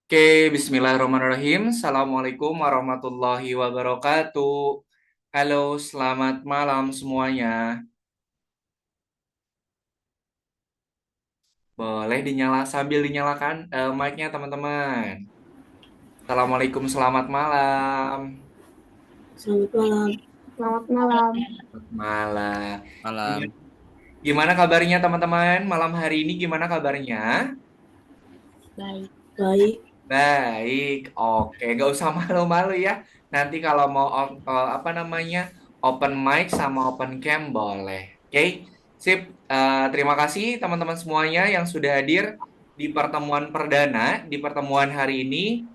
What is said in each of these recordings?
Oke, bismillahirrahmanirrahim. Assalamualaikum warahmatullahi wabarakatuh. Halo, selamat malam semuanya. Boleh sambil dinyalakan mic-nya teman-teman. Assalamualaikum, selamat malam. Selamat malam. Selamat malam. Selamat malam. Gimana, Malam. gimana kabarnya teman-teman? Malam hari ini gimana kabarnya? Baik. Baik. Baik, oke, nggak usah malu-malu ya. Nanti kalau mau apa namanya open mic sama open cam boleh. Oke, sip. Terima kasih teman-teman semuanya yang sudah hadir di pertemuan perdana di pertemuan hari ini.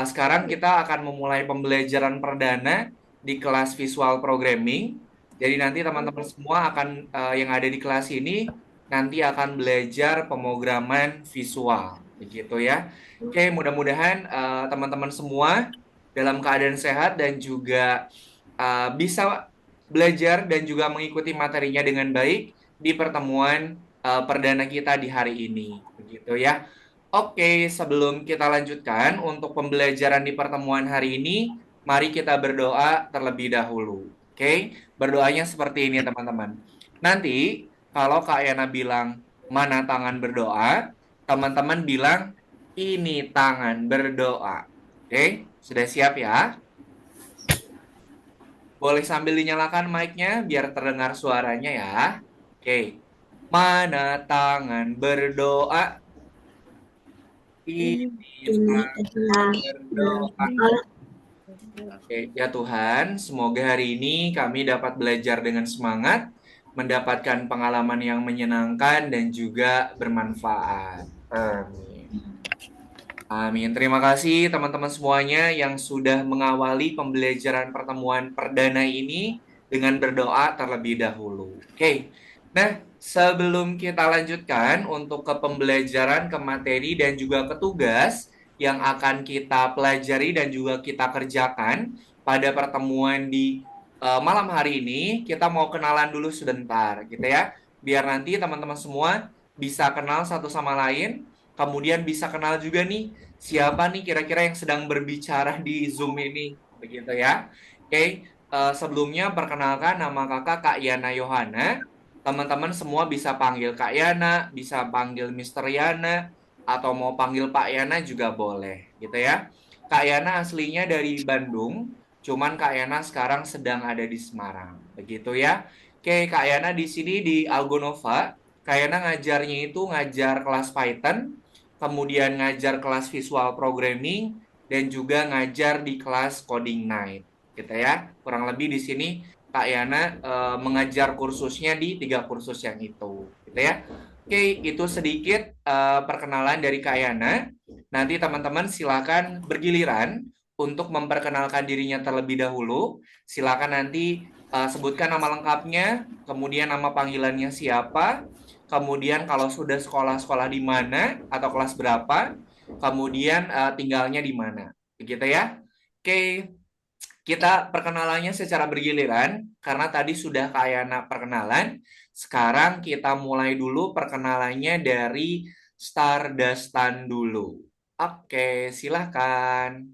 Sekarang kita akan memulai pembelajaran perdana di kelas visual programming. Jadi nanti teman-teman semua akan yang ada di kelas ini nanti akan belajar pemrograman visual, begitu ya. Oke, mudah-mudahan teman-teman semua dalam keadaan sehat dan juga bisa belajar dan juga mengikuti materinya dengan baik di pertemuan perdana kita di hari ini, begitu ya. Oke, sebelum kita lanjutkan untuk pembelajaran di pertemuan hari ini, mari kita berdoa terlebih dahulu. Oke, berdoanya seperti ini teman-teman. Nanti kalau Kak Yana bilang mana tangan berdoa, teman-teman bilang ini tangan berdoa. Oke, sudah siap ya? Boleh sambil dinyalakan mic-nya biar terdengar suaranya ya. Oke, mana tangan berdoa, ini Ini tangan adalah berdoa. Oke, ya Tuhan, semoga hari ini kami dapat belajar dengan semangat, mendapatkan pengalaman yang menyenangkan dan juga bermanfaat. Amin. Amin. Terima kasih teman-teman semuanya yang sudah mengawali pembelajaran pertemuan perdana ini dengan berdoa terlebih dahulu. Oke. Nah, sebelum kita lanjutkan untuk ke pembelajaran, ke materi dan juga ke tugas yang akan kita pelajari dan juga kita kerjakan pada pertemuan di malam hari ini, kita mau kenalan dulu sebentar gitu ya. Biar nanti teman-teman semua bisa kenal satu sama lain, kemudian bisa kenal juga nih siapa nih kira-kira yang sedang berbicara di Zoom ini, begitu ya. Oke, sebelumnya perkenalkan nama kakak Kak Yana Yohana. Teman-teman semua bisa panggil Kak Yana, bisa panggil Mister Yana, atau mau panggil Pak Yana juga boleh, gitu ya. Kak Yana aslinya dari Bandung, cuman Kak Yana sekarang sedang ada di Semarang, begitu ya. Oke, Kak Yana di sini di Algonova. Kak Yana ngajarnya itu ngajar kelas Python, kemudian ngajar kelas visual programming, dan juga ngajar di kelas coding night, gitu ya. Kurang lebih di sini Kak Yana mengajar kursusnya di 3 kursus yang itu, gitu ya. Oke, itu sedikit perkenalan dari Kak Yana. Nanti teman-teman silakan bergiliran untuk memperkenalkan dirinya terlebih dahulu. Silakan nanti sebutkan nama lengkapnya, kemudian nama panggilannya siapa, kemudian kalau sudah sekolah-sekolah di mana atau kelas berapa, kemudian tinggalnya di mana. Begitu ya. Oke, kita perkenalannya secara bergiliran karena tadi sudah Kayana perkenalan. Sekarang kita mulai dulu perkenalannya dari Stardustan dulu. Oke, silahkan.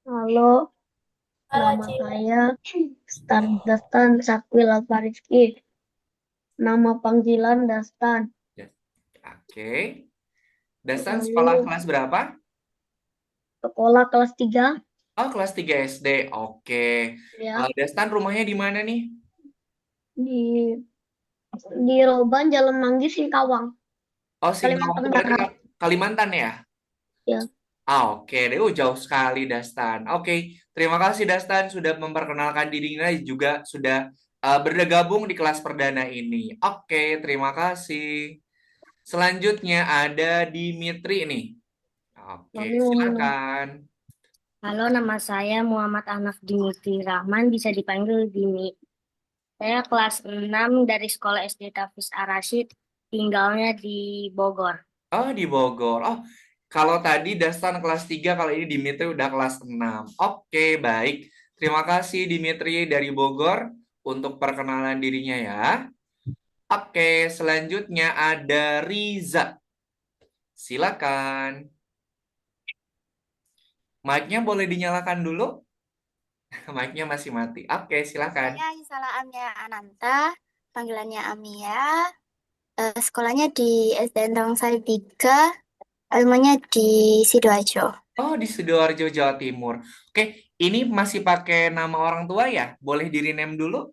Halo, nama saya Stardustan Sakwil Alfarizki. Nama panggilan Dastan. Oke. Dastan sekolah Lalu kelas berapa? sekolah kelas 3 Oh, kelas 3 SD. Oke. ya Dastan rumahnya di mana nih? di di Roban Jalan Manggis Singkawang, Oh, Singkawang Kalimantan itu berarti Barat. Kalimantan ya? Ya, Oke deh, jauh sekali Dastan. Oke, terima kasih Dastan sudah memperkenalkan dirinya juga sudah bergabung di kelas perdana ini. Oke, terima kasih. Selanjutnya ada Dimitri nih. Oke, lalu silakan. halo, nama saya Muhammad Ahnaf Dimitri Rahman, bisa dipanggil Dimi. Saya kelas 6 dari Sekolah SD Tafis Arasyid, tinggalnya di Bogor. Oh, di Bogor. Oh, kalau tadi Dastan kelas 3, kalau ini Dimitri udah kelas 6. Oke, baik. Terima kasih Dimitri dari Bogor untuk perkenalan dirinya ya. Oke, selanjutnya ada Riza. Silakan. Mic-nya boleh dinyalakan dulu? Mic-nya masih mati. Oke, silakan. Saya Isala Amia Ananta, panggilannya Amia. Sekolahnya di SDN Tangsari 3, ilmunya di Sidoarjo. Oh, di Sidoarjo, Jawa Timur. Oke, ini masih pakai nama orang tua ya? Boleh di-rename dulu?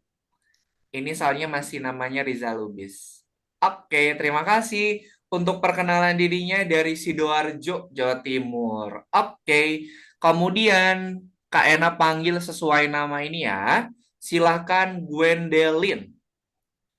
Ini soalnya masih namanya Riza Lubis. Oke, terima kasih untuk perkenalan dirinya dari Sidoarjo, Jawa Timur. Oke, kemudian Kak Ena panggil sesuai nama ini ya. Silahkan Gwendolyn.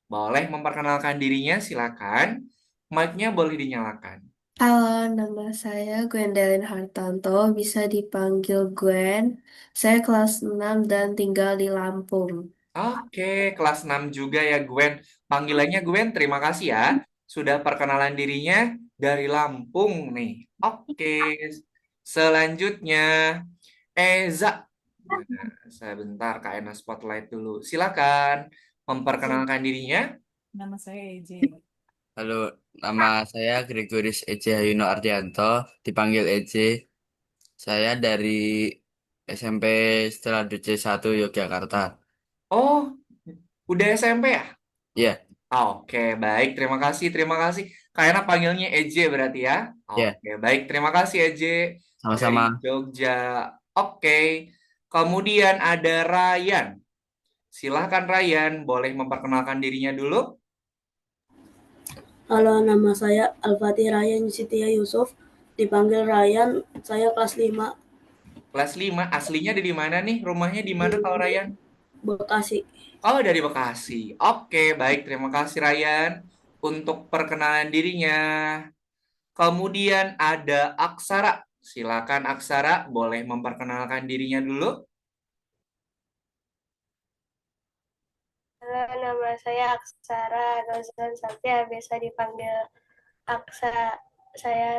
Boleh memperkenalkan dirinya, silakan. Mic-nya boleh dinyalakan. Halo, nama saya Gwendolyn Hartanto, bisa dipanggil Gwen. Saya kelas 6 dan tinggal di Lampung. Oke, kelas 6 juga ya Gwen. Panggilannya Gwen, terima kasih ya. Sudah perkenalan dirinya dari Lampung nih. Oke, selanjutnya Eza. Mana? Sebentar, Kak Ena spotlight dulu. Silakan memperkenalkan dirinya. Nama saya EJ. Halo, nama saya Gregoris Ece Hayuno Ardianto, dipanggil Ece. Saya dari SMP Stella DC 1 Yogyakarta. Oh, udah SMP ya? Ya, Oke, baik. Terima kasih, terima kasih. Kak Ena panggilnya EJ berarti ya? ya, Oke, baik. Terima kasih EJ dari sama-sama. Jogja. Oke, kemudian ada Ryan. Silahkan Ryan, boleh memperkenalkan dirinya dulu? Halo, nama saya Al-Fatih Ryan Sitia Yusuf, dipanggil Ryan, saya kelas 5, Kelas 5, aslinya dari mana nih? Rumahnya di mana kalau Ryan? Bekasi. Oh, dari Bekasi. Oke, baik. Terima kasih Ryan untuk perkenalan dirinya. Kemudian ada Aksara. Silakan Aksara, boleh memperkenalkan dirinya dulu. Halo, nama saya Aksara Rozan Satya, biasa dipanggil Aksa. Saya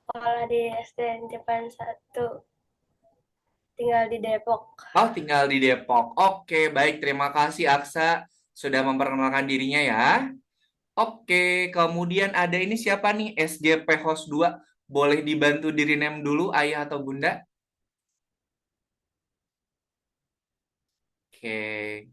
sekolah di SDN Jepang 1, tinggal di Depok. Oh, tinggal di Depok. Oke, baik. Terima kasih Aksa sudah memperkenalkan dirinya ya. Oke, kemudian ada ini siapa nih? SGP Host 2. Boleh dibantu di rename dulu ayah atau bunda? Oke.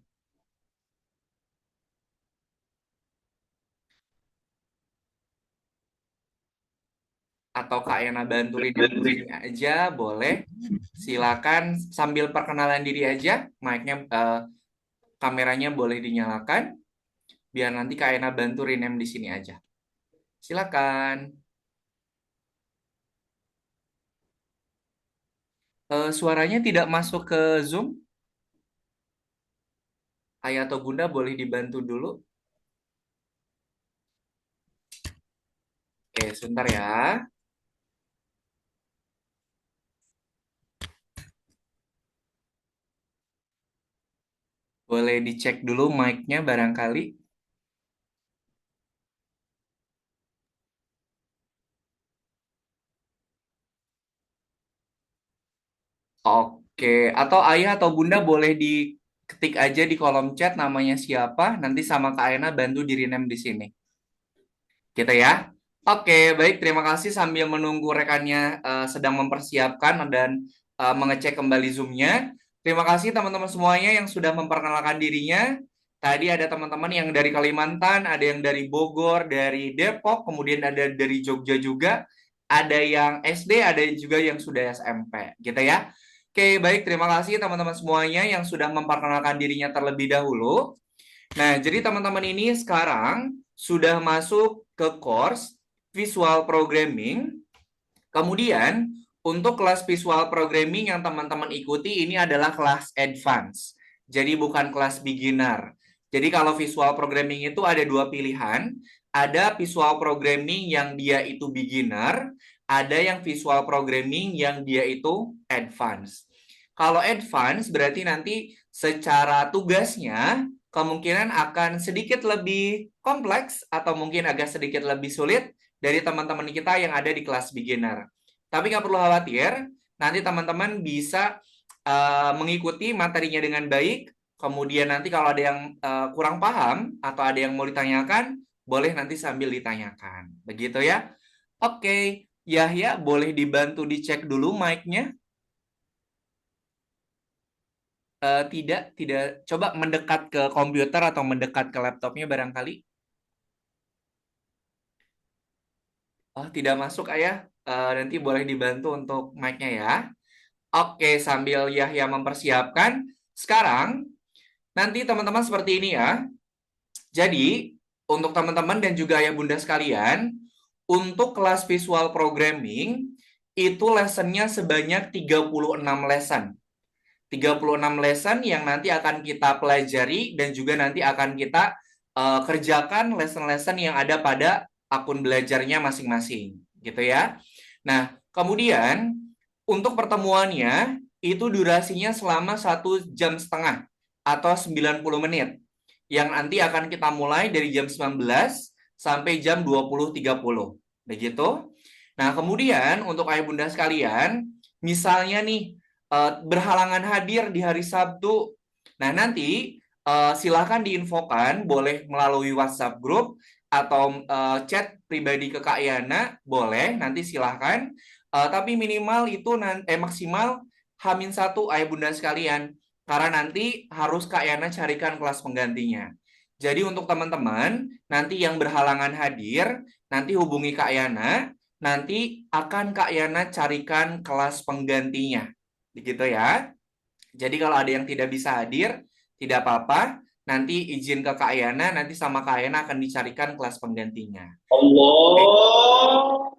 Atau Kak Yana bantu rename di sini aja, boleh. Silakan sambil perkenalan diri aja, mic-nya, kameranya boleh dinyalakan. Biar nanti Kak Yana bantu rename di sini aja. Silakan. Suaranya tidak masuk ke Zoom. Ayah atau bunda boleh dibantu dulu. Oke, sebentar ya. Boleh dicek dulu mic-nya barangkali. Oke, atau ayah atau bunda boleh diketik aja di kolom chat namanya siapa, nanti sama Kak Aina bantu di rename di sini. Gitu ya. Oke, baik. Terima kasih sambil menunggu rekannya sedang mempersiapkan dan mengecek kembali Zoom-nya. Terima kasih teman-teman semuanya yang sudah memperkenalkan dirinya. Tadi ada teman-teman yang dari Kalimantan, ada yang dari Bogor, dari Depok, kemudian ada dari Jogja juga, ada yang SD, ada juga yang sudah SMP, gitu ya. Oke, baik. Terima kasih teman-teman semuanya yang sudah memperkenalkan dirinya terlebih dahulu. Nah, jadi teman-teman ini sekarang sudah masuk ke course Visual Programming. Kemudian, untuk kelas Visual Programming yang teman-teman ikuti ini adalah kelas Advance. Jadi bukan kelas beginner. Jadi kalau Visual Programming itu ada dua pilihan. Ada Visual Programming yang dia itu beginner, ada yang Visual Programming yang dia itu advance. Kalau advance berarti nanti secara tugasnya kemungkinan akan sedikit lebih kompleks atau mungkin agak sedikit lebih sulit dari teman-teman kita yang ada di kelas beginner. Tapi nggak perlu khawatir, nanti teman-teman bisa mengikuti materinya dengan baik. Kemudian nanti kalau ada yang kurang paham atau ada yang mau ditanyakan, boleh nanti sambil ditanyakan. Begitu ya. Oke, Yahya boleh dibantu dicek dulu mic-nya? Tidak. Coba mendekat ke komputer atau mendekat ke laptopnya barangkali. Oh, tidak masuk, Ayah. Nanti boleh dibantu untuk mic-nya ya. Oke, sambil Yahya mempersiapkan. Sekarang, nanti teman-teman seperti ini ya. Jadi, untuk teman-teman dan juga ayah bunda sekalian, untuk kelas visual programming, itu lessonnya sebanyak 36 lesson. 36 lesson yang nanti akan kita pelajari dan juga nanti akan kita kerjakan lesson-lesson yang ada pada akun belajarnya masing-masing, gitu ya. Nah, kemudian untuk pertemuannya itu durasinya selama 1,5 jam atau 90 menit. Yang nanti akan kita mulai dari jam 19 sampai jam 20.30. Begitu. Nah, kemudian untuk ayah bunda sekalian, misalnya nih berhalangan hadir di hari Sabtu. Nah, nanti silahkan diinfokan, boleh melalui WhatsApp grup atau chat pribadi ke Kak Yana, boleh, nanti silahkan. Tapi minimal itu maksimal H-1 ayah bunda sekalian. Karena nanti harus Kak Yana carikan kelas penggantinya. Jadi untuk teman-teman, nanti yang berhalangan hadir, nanti hubungi Kak Yana, nanti akan Kak Yana carikan kelas penggantinya. Begitu ya. Jadi kalau ada yang tidak bisa hadir, tidak apa-apa. Nanti izin ke Kak Yana, nanti sama Kak Yana akan dicarikan kelas penggantinya. Allah.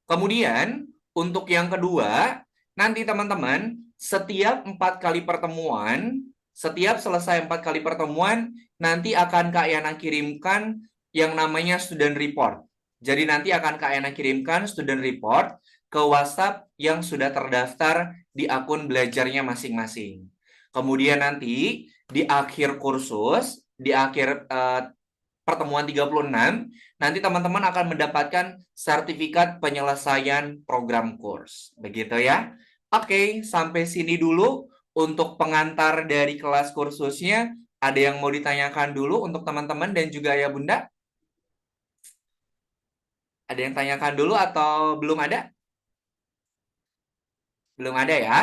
Kemudian, untuk yang kedua, nanti teman-teman, setiap 4 kali pertemuan, setiap selesai 4 kali pertemuan, nanti akan Kak Yana kirimkan yang namanya student report. Jadi nanti akan Kak Yana kirimkan student report ke WhatsApp yang sudah terdaftar di akun belajarnya masing-masing. Kemudian nanti di akhir kursus, di akhir pertemuan 36, nanti teman-teman akan mendapatkan sertifikat penyelesaian program kurs. Begitu ya. Oke, sampai sini dulu untuk pengantar dari kelas kursusnya. Ada yang mau ditanyakan dulu untuk teman-teman dan juga ya Bunda? Ada yang tanyakan dulu atau belum ada? Belum ada ya?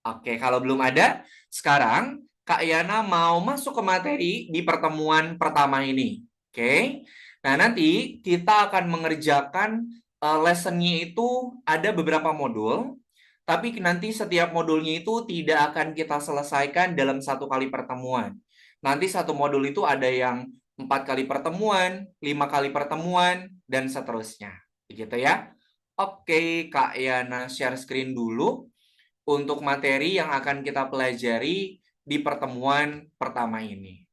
Oke, kalau belum ada, sekarang Kak Yana mau masuk ke materi di pertemuan pertama ini. Oke. Nah, nanti kita akan mengerjakan lesson-nya itu ada beberapa modul, tapi nanti setiap modulnya itu tidak akan kita selesaikan dalam 1 kali pertemuan. Nanti satu modul itu ada yang 4 kali pertemuan, 5 kali pertemuan, dan seterusnya. Begitu ya. Oke, Kak Yana share screen dulu untuk materi yang akan kita pelajari di pertemuan pertama ini.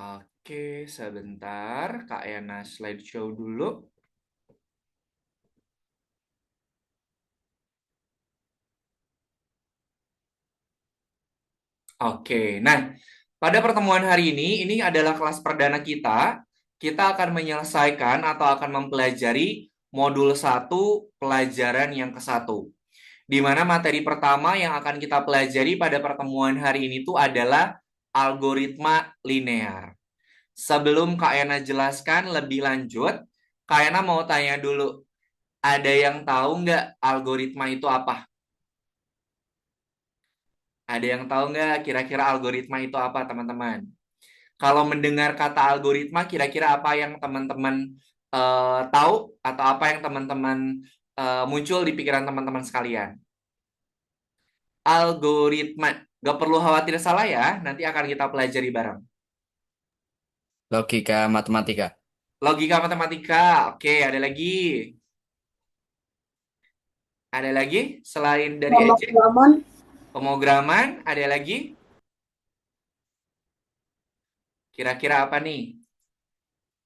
Oke, sebentar. Kak Yana slideshow dulu. Oke, nah pada pertemuan hari ini adalah kelas perdana kita. Kita akan menyelesaikan atau akan mempelajari modul 1 pelajaran yang ke-1. Di mana materi pertama yang akan kita pelajari pada pertemuan hari ini itu adalah algoritma linear. Sebelum Kak Yana jelaskan lebih lanjut, Kak Yana mau tanya dulu, ada yang tahu nggak algoritma itu apa? Ada yang tahu nggak kira-kira algoritma itu apa, teman-teman? Kalau mendengar kata algoritma, kira-kira apa yang teman-teman tahu atau apa yang teman-teman muncul di pikiran teman-teman sekalian? Algoritma. Gak perlu khawatir salah ya, nanti akan kita pelajari bareng. Logika matematika. Logika matematika. Oke, ada lagi? Ada lagi selain dari EJ? Pemrograman, Pemrograman, ada lagi? Kira-kira apa nih?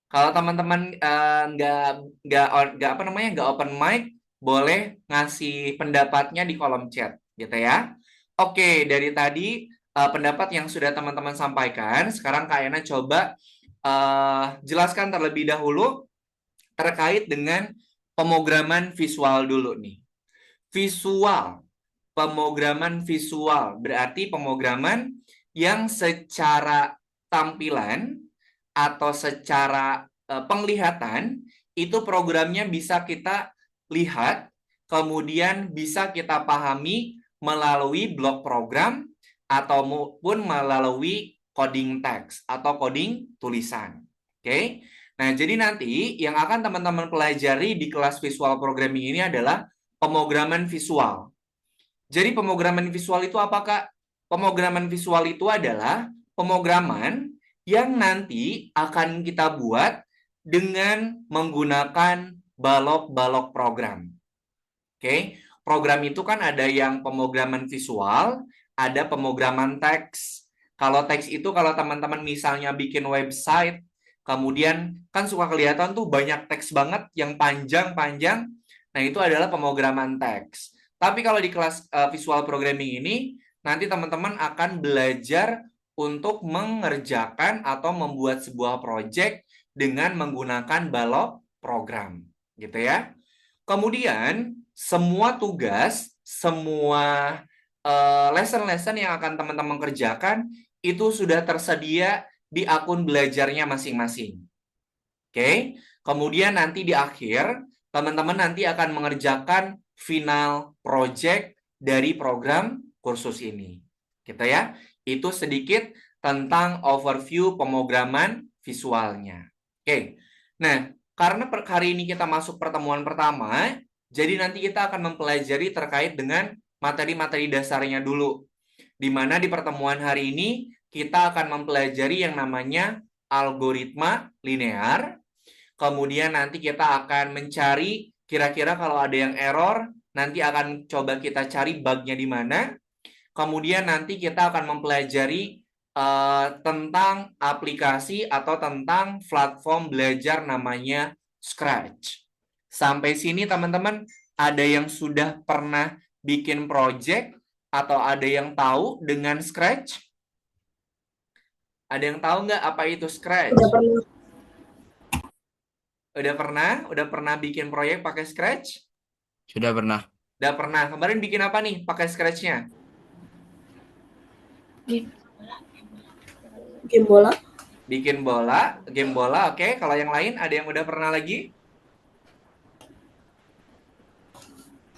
Kalau teman-teman nggak open mic, boleh ngasih pendapatnya di kolom chat, gitu ya. Oke, dari tadi pendapat yang sudah teman-teman sampaikan, sekarang Kak Yana coba jelaskan terlebih dahulu terkait dengan pemrograman visual dulu nih. Visual, pemrograman visual berarti pemrograman yang secara tampilan atau secara penglihatan itu programnya bisa kita lihat, kemudian bisa kita pahami melalui blok program atau maupun melalui coding teks atau coding tulisan. Oke. Nah, jadi nanti yang akan teman-teman pelajari di kelas visual programming ini adalah pemrograman visual. Jadi pemrograman visual itu apa, Kak? Pemrograman visual itu adalah pemrograman yang nanti akan kita buat dengan menggunakan balok-balok program. Oke, program itu kan ada yang pemrograman visual, ada pemrograman teks. Kalau teks itu kalau teman-teman misalnya bikin website, kemudian kan suka kelihatan tuh banyak teks banget yang panjang-panjang. Nah, itu adalah pemrograman teks. Tapi kalau di kelas visual programming ini, nanti teman-teman akan belajar untuk mengerjakan atau membuat sebuah project dengan menggunakan balok program, gitu ya. Kemudian, semua tugas, semua lesson-lesson yang akan teman-teman kerjakan, itu sudah tersedia di akun belajarnya masing-masing. Oke, kemudian nanti di akhir, teman-teman nanti akan mengerjakan final project dari program kursus ini. Gitu ya. Itu sedikit tentang overview pemrograman visualnya. Oke. Nah, karena hari ini kita masuk pertemuan pertama, jadi nanti kita akan mempelajari terkait dengan materi-materi dasarnya dulu. Di mana di pertemuan hari ini kita akan mempelajari yang namanya algoritma linear. Kemudian nanti kita akan mencari kira-kira kalau ada yang error, nanti akan coba kita cari bug-nya di mana. Kemudian nanti kita akan mempelajari tentang aplikasi atau tentang platform belajar namanya Scratch. Sampai sini teman-teman, ada yang sudah pernah bikin project atau ada yang tahu dengan Scratch? Ada yang tahu nggak apa itu Scratch? Udah pernah. Udah pernah bikin proyek pakai Scratch? Sudah pernah. Udah pernah. Kemarin bikin apa nih pakai Scratch-nya? Game bola. Bikin bola, game bola, oke. Kalau yang lain ada yang udah pernah lagi?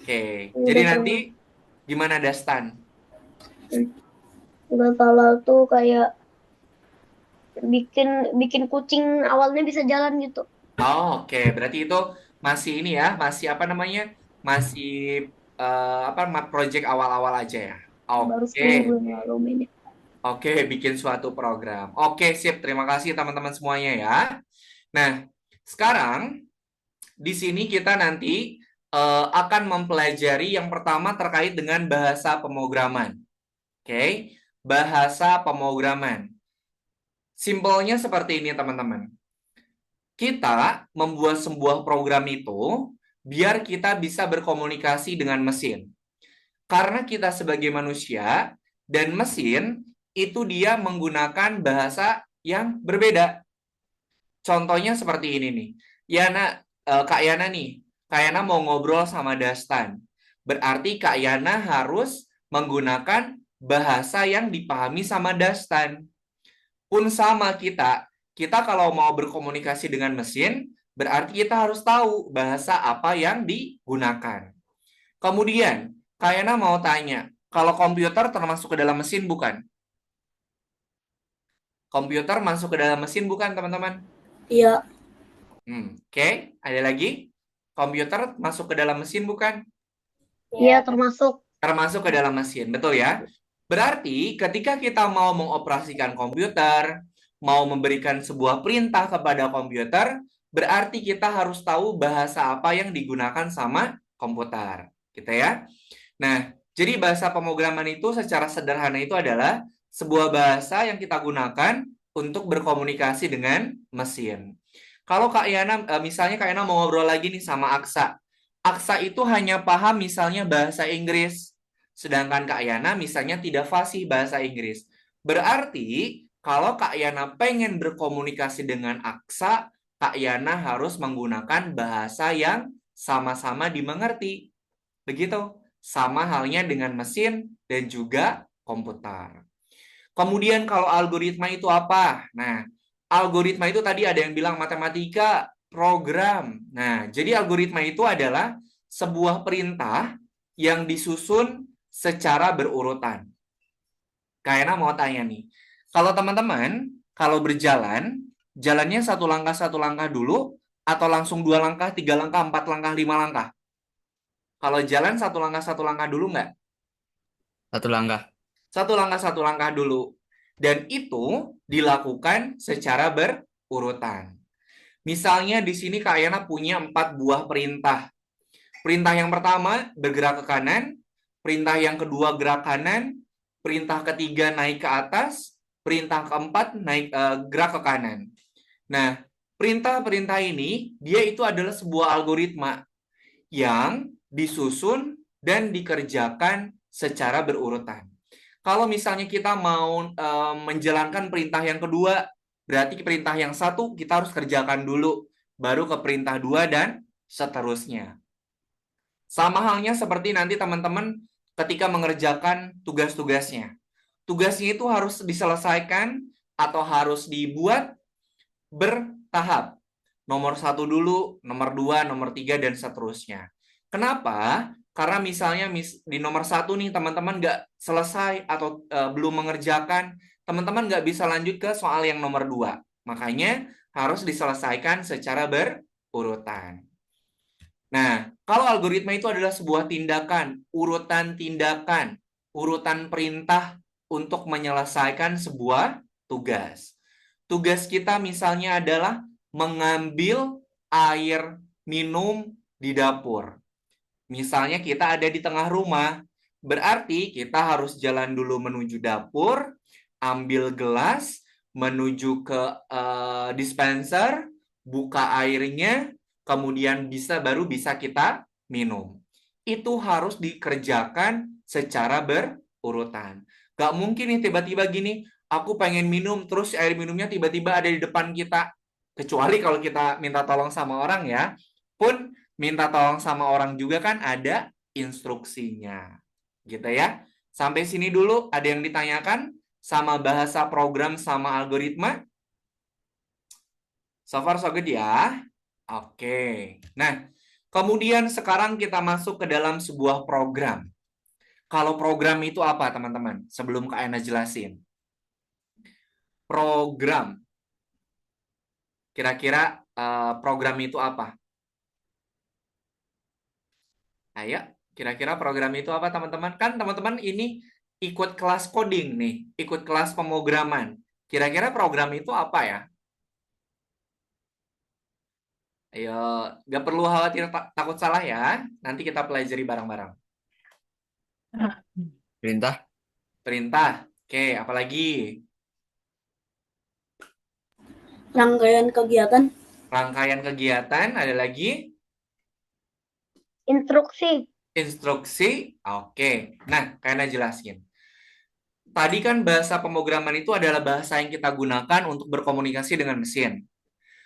Oke, jadi nanti gimana Dastan? Nggak salah tuh kayak bikin kucing awalnya bisa jalan gitu. Oh, oke. Berarti itu masih ini ya, masih apa namanya? Masih project awal-awal aja ya. Baru Oke. 10 bulan lalu mainnya. Oke, bikin suatu program. Oke, sip. Terima kasih teman-teman semuanya ya. Nah, sekarang di sini kita nanti akan mempelajari yang pertama terkait dengan bahasa pemrograman. Oke, bahasa pemrograman. Simpelnya seperti ini, teman-teman. Kita membuat sebuah program itu biar kita bisa berkomunikasi dengan mesin. Karena kita sebagai manusia dan mesin itu dia menggunakan bahasa yang berbeda. Contohnya seperti ini nih. Kak Yana nih. Kak Yana mau ngobrol sama Dastan. Berarti Kak Yana harus menggunakan bahasa yang dipahami sama Dastan. Pun sama kita kalau mau berkomunikasi dengan mesin, berarti kita harus tahu bahasa apa yang digunakan. Kemudian, Kak Yana mau tanya, kalau komputer termasuk ke dalam mesin bukan? Komputer masuk ke dalam mesin bukan, teman-teman? Iya. Oke. Ada lagi? Komputer masuk ke dalam mesin bukan? Iya, termasuk. Termasuk ke dalam mesin, betul ya? Berarti ketika kita mau mengoperasikan komputer, mau memberikan sebuah perintah kepada komputer, berarti kita harus tahu bahasa apa yang digunakan sama komputer, gitu ya. Nah, jadi bahasa pemrograman itu secara sederhana itu adalah sebuah bahasa yang kita gunakan untuk berkomunikasi dengan mesin. Kalau Kak Yana, misalnya Kak Yana mau ngobrol lagi nih sama Aksa. Aksa itu hanya paham misalnya bahasa Inggris. Sedangkan Kak Yana misalnya tidak fasih bahasa Inggris. Berarti kalau Kak Yana pengen berkomunikasi dengan Aksa, Kak Yana harus menggunakan bahasa yang sama-sama dimengerti. Begitu. Sama halnya dengan mesin dan juga komputer. Kemudian kalau algoritma itu apa? Nah, algoritma itu tadi ada yang bilang matematika, program. Nah, jadi algoritma itu adalah sebuah perintah yang disusun secara berurutan. Kayaknya mau tanya nih, kalau teman-teman, kalau berjalan, jalannya satu langkah dulu, atau langsung 2 langkah, 3 langkah, 4 langkah, 5 langkah? Kalau jalan satu langkah dulu nggak? 1 langkah. Satu langkah dulu. Dan itu dilakukan secara berurutan. Misalnya di sini Kak Ayana punya 4 buah perintah. Perintah yang pertama bergerak ke kanan, perintah yang kedua gerak kanan, perintah ketiga naik ke atas, perintah keempat gerak ke kanan. Nah, perintah-perintah ini dia itu adalah sebuah algoritma yang disusun dan dikerjakan secara berurutan. Kalau misalnya kita mau menjalankan perintah yang kedua, berarti perintah yang satu kita harus kerjakan dulu, baru ke perintah 2 dan seterusnya. Sama halnya seperti nanti teman-teman ketika mengerjakan tugas-tugasnya. Tugasnya itu harus diselesaikan atau harus dibuat bertahap. Nomor 1 dulu, nomor 2, nomor 3, dan seterusnya. Kenapa? Karena misalnya di nomor 1 nih teman-teman nggak selesai atau belum mengerjakan, teman-teman nggak bisa lanjut ke soal yang nomor 2. Makanya harus diselesaikan secara berurutan. Nah, kalau algoritma itu adalah sebuah tindakan, urutan perintah untuk menyelesaikan sebuah tugas. Tugas kita misalnya adalah mengambil air minum di dapur. Misalnya kita ada di tengah rumah, berarti kita harus jalan dulu menuju dapur, ambil gelas, menuju ke dispenser, buka airnya, kemudian baru bisa kita minum. Itu harus dikerjakan secara berurutan. Gak mungkin nih tiba-tiba gini, aku pengen minum, terus air minumnya tiba-tiba ada di depan kita. Kecuali kalau kita minta tolong sama orang ya. Pun minta tolong sama orang juga kan ada instruksinya. Gitu ya. Sampai sini dulu ada yang ditanyakan sama bahasa program sama algoritma? So far so good ya. Oke. Nah, kemudian sekarang kita masuk ke dalam sebuah program. Kalau program itu apa, teman-teman? Sebelum Kak Ena jelasin. Program. Kira-kira program itu apa? Ayo, kira-kira program itu apa, teman-teman? Kan teman-teman ini ikut kelas coding nih, ikut kelas pemrograman. Kira-kira program itu apa ya? Ayo, nggak perlu khawatir takut salah ya. Nanti kita pelajari bareng-bareng. Perintah. Perintah. Oke, apalagi? Rangkaian kegiatan. Rangkaian kegiatan, ada lagi? Instruksi. Instruksi. Oke. Nah, kayaknya jelasin. Tadi kan bahasa pemrograman itu adalah bahasa yang kita gunakan untuk berkomunikasi dengan mesin.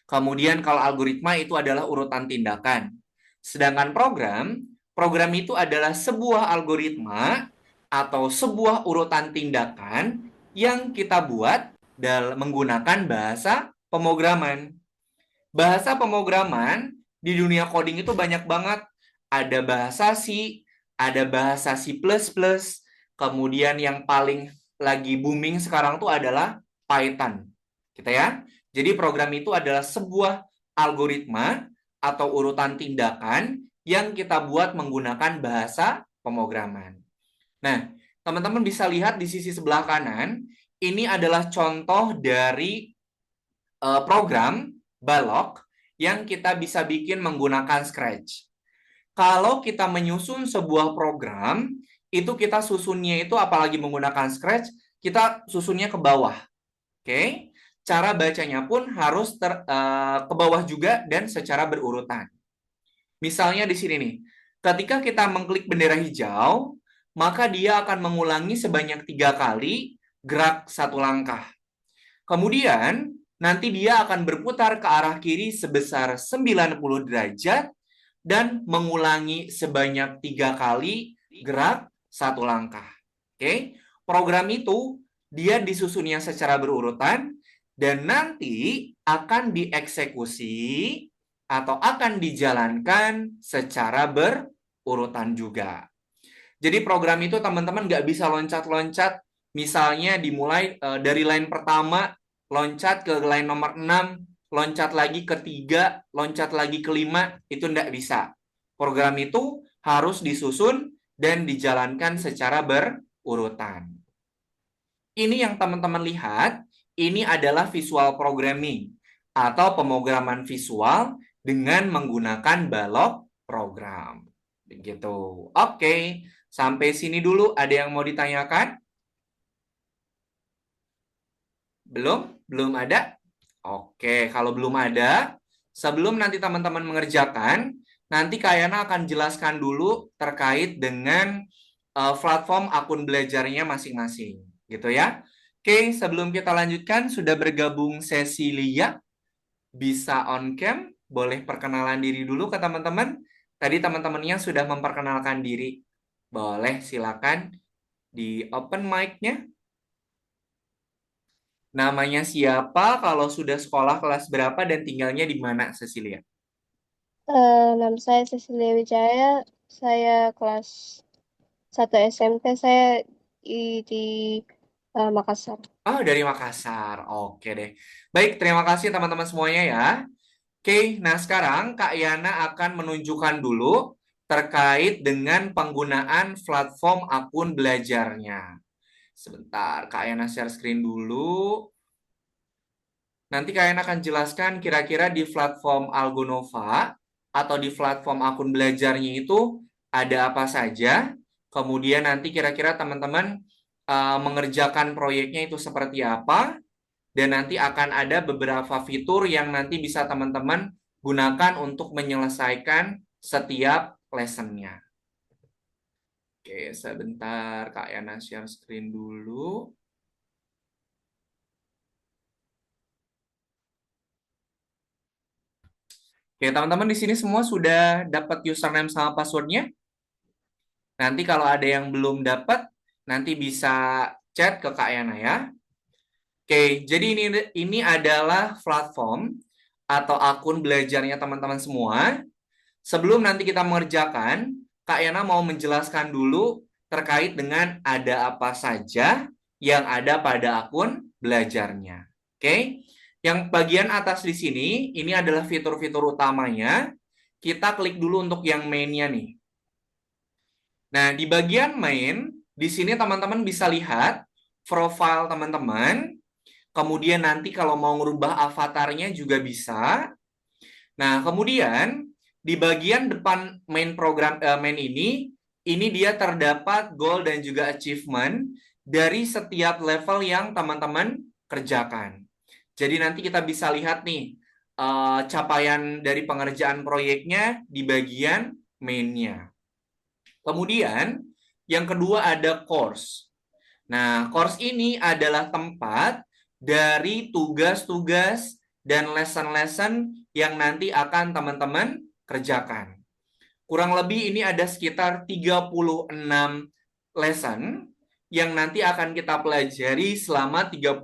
Kemudian kalau algoritma itu adalah urutan tindakan. Sedangkan program itu adalah sebuah algoritma atau sebuah urutan tindakan yang kita buat menggunakan bahasa pemrograman. Bahasa pemrograman di dunia coding itu banyak banget. Ada bahasa C, ada bahasa C++, kemudian yang paling lagi booming sekarang tuh adalah Python. Gitu ya. Jadi program itu adalah sebuah algoritma atau urutan tindakan yang kita buat menggunakan bahasa pemrograman. Nah, teman-teman bisa lihat di sisi sebelah kanan, ini adalah contoh dari program balok yang kita bisa bikin menggunakan Scratch. Kalau kita menyusun sebuah program, itu kita susunnya itu apalagi menggunakan Scratch, kita susunnya ke bawah. Oke? Cara bacanya pun harus ke bawah juga dan secara berurutan. Misalnya di sini nih, ketika kita mengklik bendera hijau, maka dia akan mengulangi sebanyak 3 kali gerak 1 langkah. Kemudian, nanti dia akan berputar ke arah kiri sebesar 90 derajat dan mengulangi sebanyak 3 kali gerak 1 langkah. Oke? Program itu dia disusunnya secara berurutan dan nanti akan dieksekusi atau akan dijalankan secara berurutan juga. Jadi program itu teman-teman nggak bisa loncat-loncat, misalnya dimulai dari line pertama, loncat ke line nomor 6, loncat lagi ke 3, loncat lagi ke 5, itu nggak bisa. Program itu harus disusun dan dijalankan secara berurutan. Ini yang teman-teman lihat, ini adalah visual programming atau pemrograman visual dengan menggunakan balok program. Begitu. Oke, sampai sini dulu ada yang mau ditanyakan? Belum? Belum ada? Oke, kalau belum ada, sebelum nanti teman-teman mengerjakan, nanti Kak Yana akan jelaskan dulu terkait dengan platform akun belajarnya masing-masing. Gitu ya. Oke, sebelum kita lanjutkan, sudah bergabung Cecilia. Bisa on cam, boleh perkenalan diri dulu ke teman-teman. Tadi teman-temannya sudah memperkenalkan diri. Boleh, silakan di open mic-nya. Namanya siapa, kalau sudah sekolah kelas berapa, dan tinggalnya di mana, Cecilia? Nama saya Cecilia Wijaya, saya kelas 1 SMP, saya di Makassar. Oh, dari Makassar. Oke deh. Baik, terima kasih teman-teman semuanya ya. Oke, nah sekarang Kak Yana akan menunjukkan dulu terkait dengan penggunaan platform akun belajarnya. Sebentar, Kak Yana share screen dulu. Nanti Kak Yana akan jelaskan kira-kira di platform Algonova atau di platform akun belajarnya itu ada apa saja. Kemudian nanti kira-kira teman-teman mengerjakan proyeknya itu seperti apa. Dan nanti akan ada beberapa fitur yang nanti bisa teman-teman gunakan untuk menyelesaikan setiap lessonnya. Oke, sebentar Kak Yana share screen dulu. Oke, teman-teman di sini semua sudah dapat username sama passwordnya? Nanti kalau ada yang belum dapat, nanti bisa chat ke Kak Yana ya. Oke, jadi ini adalah platform atau akun belajarnya teman-teman semua. Sebelum nanti kita mengerjakan, Kak Yana mau menjelaskan dulu terkait dengan ada apa saja yang ada pada akun belajarnya. Oke, yang bagian atas di sini, ini adalah fitur-fitur utamanya. Kita klik dulu untuk yang main-nya nih. Nah, di bagian main, di sini teman-teman bisa lihat profile teman-teman. Kemudian nanti kalau mau merubah avatarnya juga bisa. Nah, kemudian di bagian depan main program main ini dia terdapat goal dan juga achievement dari setiap level yang teman-teman kerjakan. Jadi nanti kita bisa lihat nih capaian dari pengerjaan proyeknya di bagian main-nya. Kemudian yang kedua ada course. Nah, course ini adalah tempat dari tugas-tugas dan lesson-lesson yang nanti akan teman-teman kerjakan. Kurang lebih ini ada sekitar 36 lesson yang nanti akan kita pelajari selama 36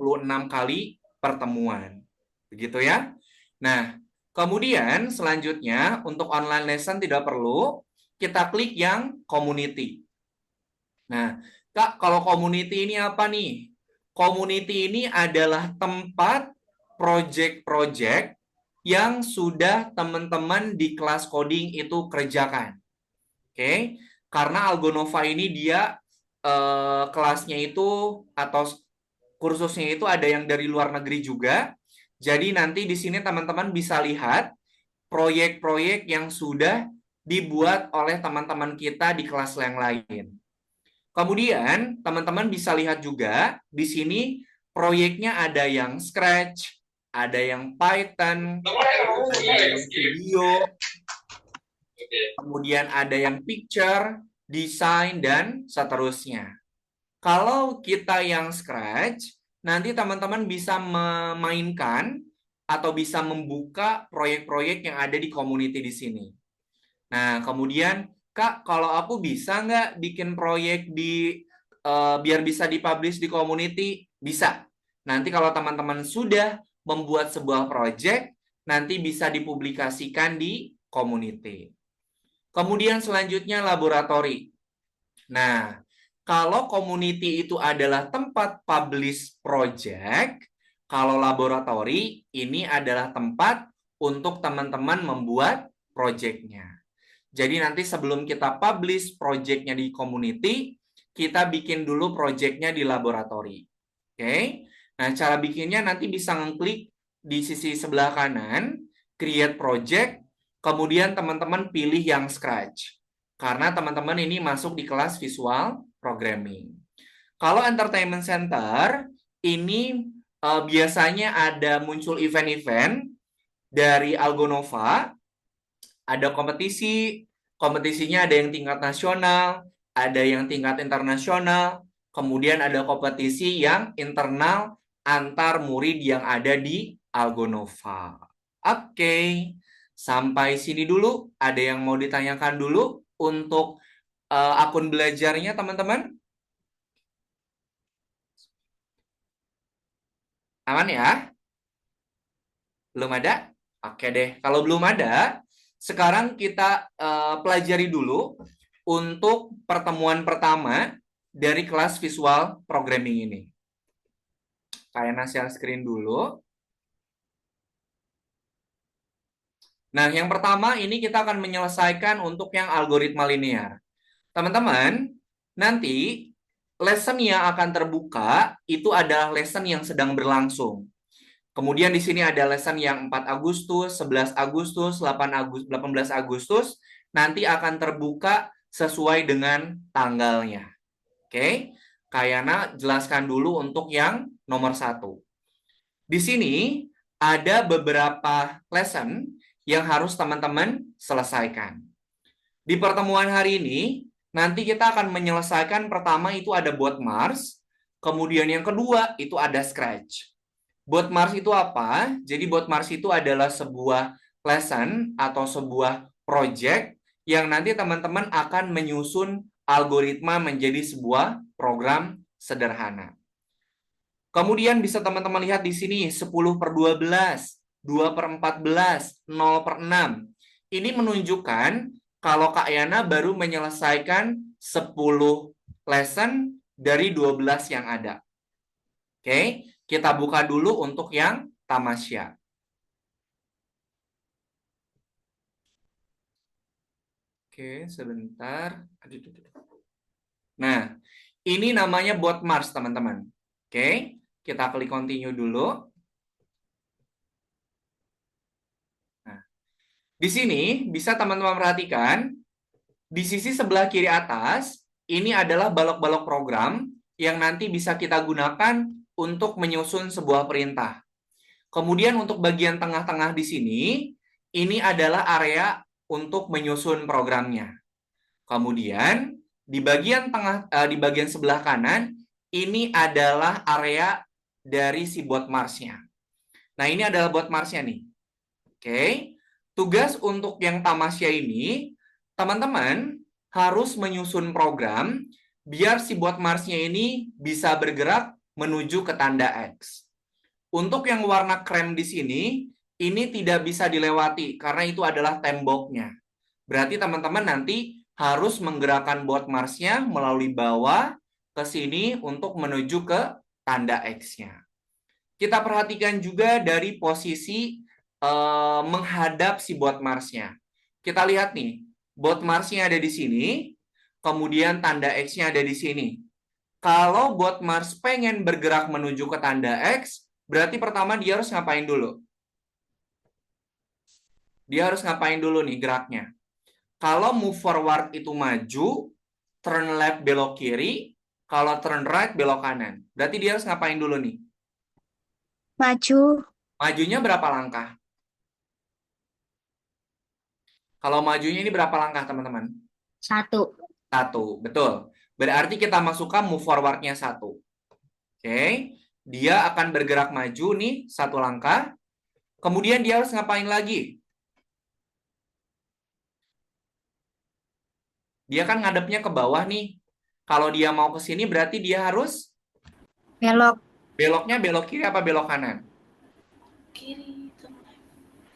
kali pertemuan. Begitu ya. Nah, kemudian selanjutnya untuk online lesson tidak perlu, kita klik yang community. Nah, Kak, kalau community ini apa nih? Community ini adalah tempat project-project yang sudah teman-teman di kelas coding itu kerjakan. Oke, karena Algonova ini dia kelasnya itu atau kursusnya itu ada yang dari luar negeri juga. Jadi nanti di sini teman-teman bisa lihat proyek-proyek yang sudah dibuat oleh teman-teman kita di kelas yang lain. Kemudian teman-teman bisa lihat juga di sini proyeknya ada yang Scratch, ada yang Python, ada yang video, kemudian ada yang picture, desain, dan seterusnya. Kalau kita yang Scratch, nanti teman-teman bisa memainkan atau bisa membuka proyek-proyek yang ada di community di sini. Nah, kemudian, Kak, kalau aku bisa nggak bikin proyek biar bisa dipublish di community? Bisa. Nanti kalau teman-teman sudah membuat sebuah proyek, nanti bisa dipublikasikan di community. Kemudian selanjutnya laboratori. Nah, kalau community itu adalah tempat publish project, kalau laboratori ini adalah tempat untuk teman-teman membuat projectnya. Jadi nanti sebelum kita publish projectnya di community, kita bikin dulu projectnya di laboratori. Oke? Nah, cara bikinnya nanti bisa ngeklik di sisi sebelah kanan, create project, kemudian teman-teman pilih yang Scratch. Karena teman-teman ini masuk di kelas visual programming. Kalau Entertainment Center, ini biasanya ada muncul event-event dari Algonova, ada kompetisi, kompetisinya ada yang tingkat nasional, ada yang tingkat internasional, kemudian ada kompetisi yang internal antar murid yang ada di Algonova. Oke, sampai sini dulu. Ada yang mau ditanyakan dulu untuk akun belajarnya, teman-teman? Aman ya? Belum ada? Oke deh. Kalau belum ada, sekarang kita pelajari dulu untuk pertemuan pertama dari kelas visual programming ini. Kayaknya share screen dulu. Nah, yang pertama ini kita akan menyelesaikan untuk yang algoritma linear. Teman-teman, nanti lesson yang akan terbuka itu adalah lesson yang sedang berlangsung. Kemudian di sini ada lesson yang 4 Agustus, 11 Agustus, 18 Agustus, nanti akan terbuka sesuai dengan tanggalnya. Oke, Kayana jelaskan dulu untuk yang nomor 1. Di sini ada beberapa lesson yang harus teman-teman selesaikan. Di pertemuan hari ini, nanti kita akan menyelesaikan pertama itu ada Boat Mars, kemudian yang kedua itu ada Scratch. Boat Mars itu apa? Jadi Boat Mars itu adalah sebuah lesson atau sebuah project yang nanti teman-teman akan menyusun algoritma menjadi sebuah program sederhana. Kemudian bisa teman-teman lihat di sini 10/12, 2/14, 0/6. Ini menunjukkan kalau Kak Yana baru menyelesaikan 10 lesson dari 12 yang ada. Oke, kita buka dulu untuk yang tamasya. Oke, sebentar. Nah, ini namanya Boat Mars, teman-teman. Oke, kita klik continue dulu. Nah, di sini bisa teman-teman perhatikan, di sisi sebelah kiri atas, ini adalah balok-balok program yang nanti bisa kita gunakan untuk menyusun sebuah perintah. Kemudian untuk bagian tengah-tengah di sini, ini adalah area untuk menyusun programnya. Kemudian di bagian tengah, di bagian sebelah kanan, ini adalah area dari si Boat Mars-nya. Nah, ini adalah Boat Mars-nya nih. Oke, tugas untuk yang tamasya ini, teman-teman harus menyusun program biar si Boat Mars-nya ini bisa bergerak menuju ke tanda X. Untuk yang warna krem di sini, ini tidak bisa dilewati karena itu adalah temboknya. Berarti teman-teman nanti harus menggerakkan Boat Mars-nya melalui bawah ke sini untuk menuju ke tanda X-nya. Kita perhatikan juga dari posisi menghadap si Boat Mars-nya. Kita lihat nih, Boat Mars-nya ada di sini, kemudian tanda X-nya ada di sini. Kalau Boat Mars pengen bergerak menuju ke tanda X, berarti pertama dia harus ngapain dulu? Dia harus ngapain dulu nih geraknya? Kalau move forward itu maju, turn left belok kiri, kalau turn right belok kanan. Berarti dia harus ngapain dulu nih? Maju. Majunya berapa langkah? Kalau majunya ini berapa langkah, teman-teman? 1. 1, betul. Berarti kita masukkan move forward-nya 1. Oke, dia akan bergerak maju nih 1 langkah. Kemudian dia harus ngapain lagi? Dia kan ngadepnya ke bawah nih. Kalau dia mau ke sini berarti dia harus Belok. beloknya belok kiri apa belok kanan? Kiri, teman.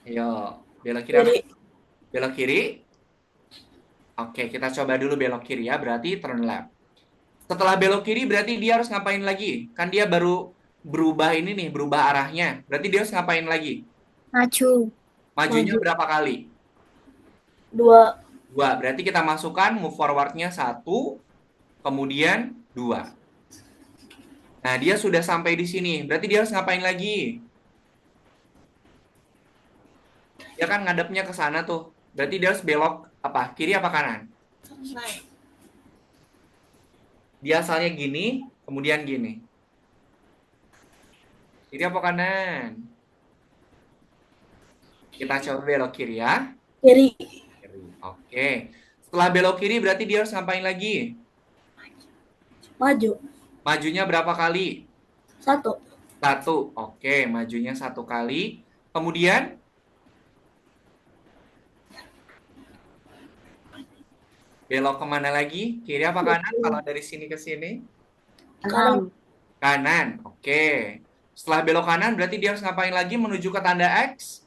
Ayo, belok kiri apa? Kiri. Belok kiri. Oke, kita coba dulu belok kiri ya. Berarti turn left. Setelah belok kiri berarti dia harus ngapain lagi? Kan dia baru berubah ini nih, berubah arahnya. Berarti dia harus ngapain lagi? Maju. Majunya Maju. berapa kali? 2. Dua. Berarti kita masukkan move forwardnya 1, kemudian 2. Nah, dia sudah sampai di sini. Berarti dia harus ngapain lagi? Dia kan ngadepnya ke sana tuh. Berarti dia harus belok apa? Kiri apa kanan? Dia asalnya gini, kemudian gini. Kiri apa kanan? Kita coba belok kiri ya. Kiri. Kiri. Oke. Setelah belok kiri berarti dia harus ngapain lagi? Maju. Majunya berapa kali? 1. 1. Oke, majunya 1 kali. Kemudian belok kemana lagi? Kiri apa kanan? Kalau dari sini ke sini? Kanan. Kanan. Oke. Setelah belok kanan berarti dia harus ngapain lagi menuju ke tanda X?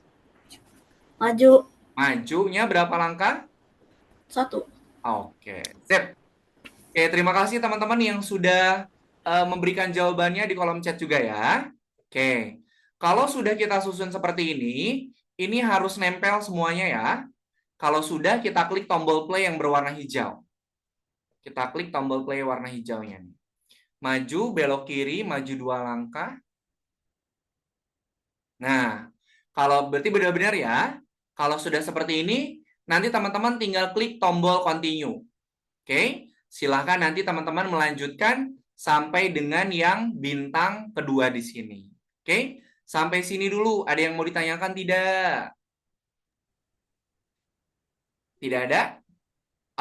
Maju. Majunya berapa langkah? 1. Oke. Sip. Oke, terima kasih teman-teman yang sudah memberikan jawabannya di kolom chat juga ya. Oke. Kalau sudah kita susun seperti ini harus nempel semuanya ya. Kalau sudah, kita klik tombol play yang berwarna hijau. Kita klik tombol play warna hijaunya nih. Maju, belok kiri, maju 2 langkah. Nah, kalau berarti benar-benar ya, kalau sudah seperti ini, nanti teman-teman tinggal klik tombol continue. Oke, silahkan nanti teman-teman melanjutkan sampai dengan yang bintang kedua di sini. Oke, sampai sini dulu. Ada yang mau ditanyakan tidak? Tidak ada?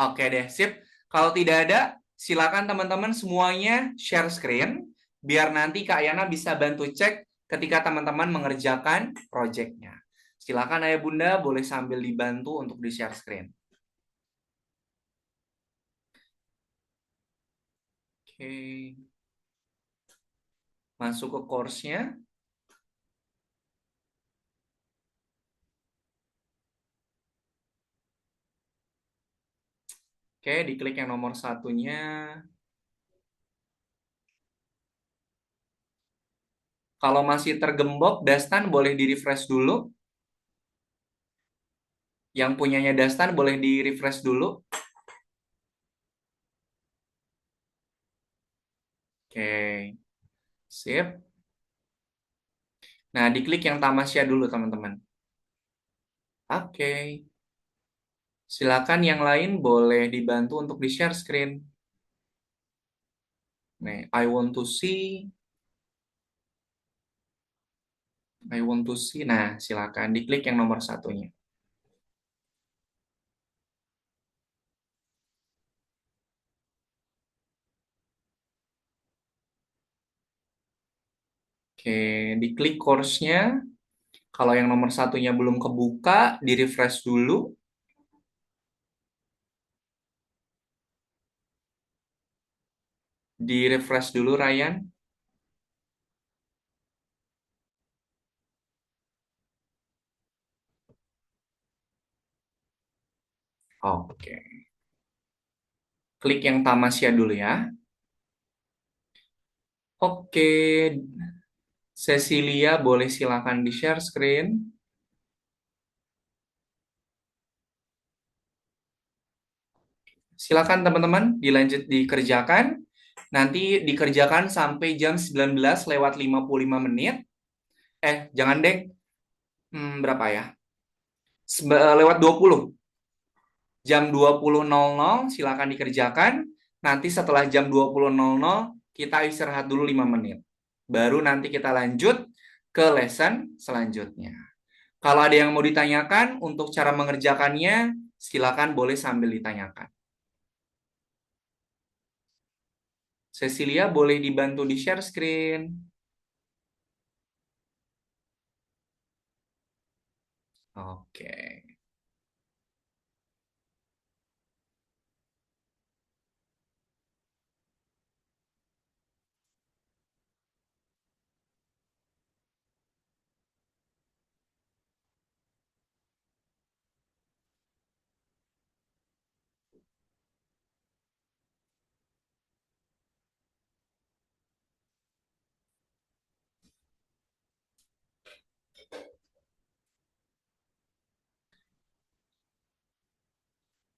Oke deh, sip. Kalau tidak ada, silakan teman-teman semuanya share screen, biar nanti Kak Yana bisa bantu cek ketika teman-teman mengerjakan proyeknya. Silakan Ayah Bunda, boleh sambil dibantu untuk di-share screen. Oke. Masuk ke course-nya. Oke, diklik yang nomor satunya. Kalau masih tergembok, Dastan boleh di-refresh dulu. Yang punyanya Dastan boleh di-refresh dulu. Oke, sip. Nah, diklik yang tamasya dulu, teman-teman. Oke. Silakan yang lain boleh dibantu untuk di-share screen. Nih, I want to see. I want to see. Nah, silakan diklik yang nomor satunya. Oke, diklik course-nya. Kalau yang nomor satunya belum kebuka, di-refresh dulu. Di-refresh dulu, Ryan. Oke. Klik yang tamasya dulu ya. Oke. Cecilia, boleh silakan di-share screen. Silakan teman-teman, dilanjut dikerjakan. Nanti dikerjakan sampai jam 19 lewat 55 menit. Jangan deh. Berapa ya? Lewat 20. Jam 20.00 silakan dikerjakan. Nanti setelah jam 20.00 kita istirahat dulu 5 menit. Baru nanti kita lanjut ke lesson selanjutnya. Kalau ada yang mau ditanyakan untuk cara mengerjakannya, silakan boleh sambil ditanyakan. Cecilia, boleh dibantu di share screen. Oke.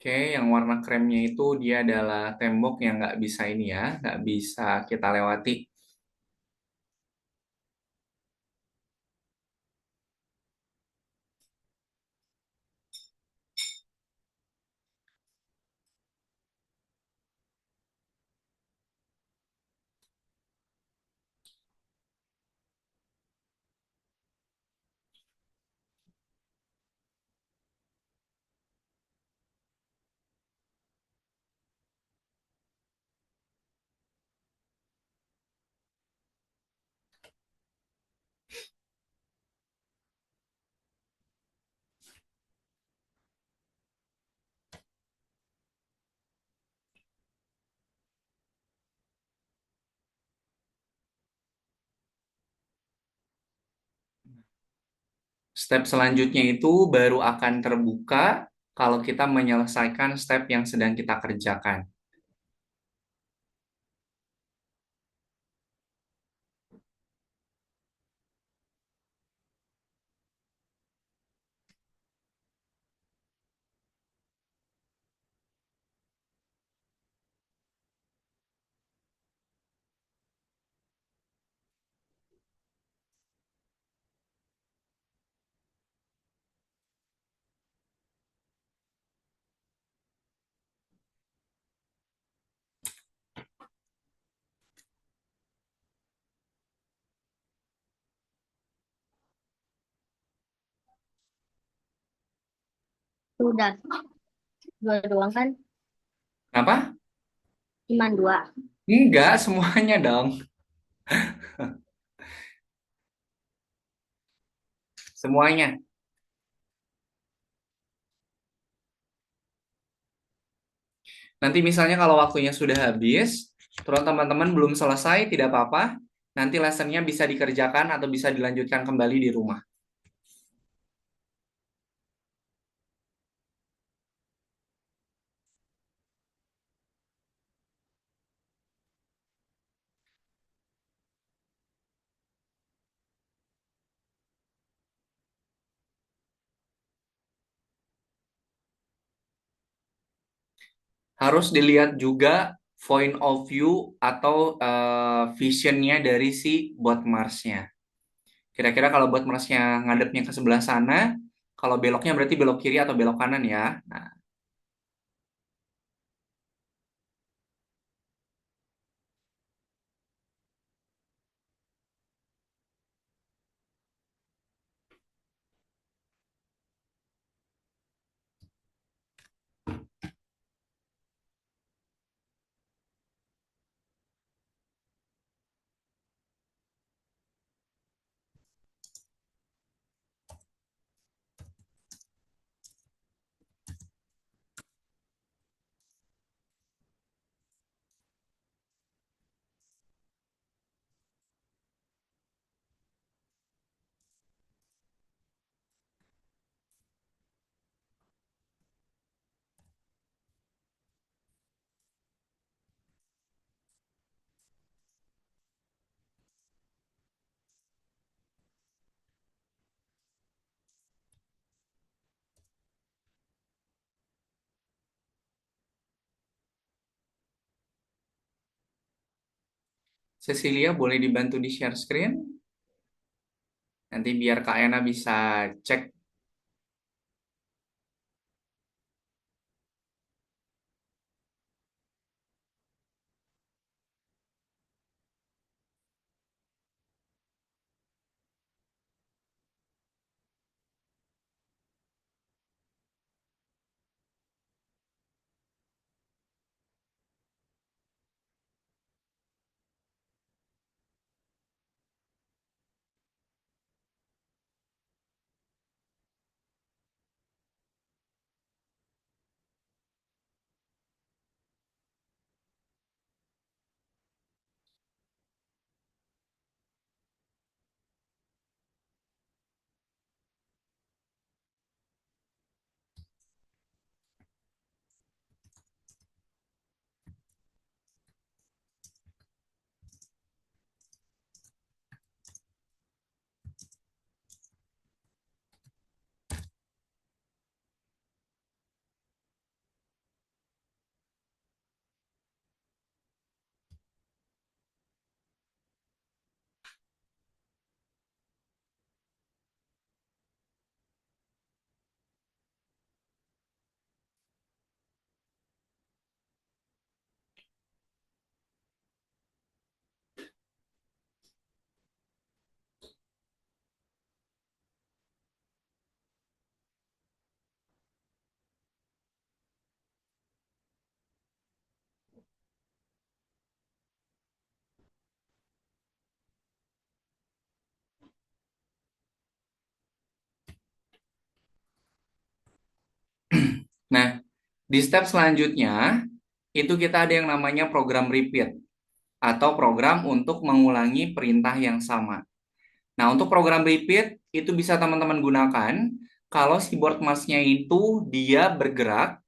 Oke, yang warna kremnya itu dia adalah tembok yang nggak bisa ini ya, nggak bisa kita lewati. Step selanjutnya itu baru akan terbuka kalau kita menyelesaikan step yang sedang kita kerjakan. Sudah, dua doang kan? Kenapa? Cuman dua. Enggak, semuanya dong. Semuanya. Nanti misalnya kalau waktunya sudah habis, terus teman-teman belum selesai, tidak apa-apa. Nanti lessonnya bisa dikerjakan atau bisa dilanjutkan kembali di rumah. Harus dilihat juga point of view atau visionnya dari si bot Mars-nya. Kira-kira kalau bot Mars-nya ngadepnya ke sebelah sana, kalau beloknya berarti belok kiri atau belok kanan ya. Nah, Cecilia boleh dibantu di share screen? Nanti biar Kak Ena bisa cek. Nah, di step selanjutnya, itu kita ada yang namanya program repeat, atau program untuk mengulangi perintah yang sama. Nah, untuk program repeat, itu bisa teman-teman gunakan kalau si board mask-nya itu dia bergerak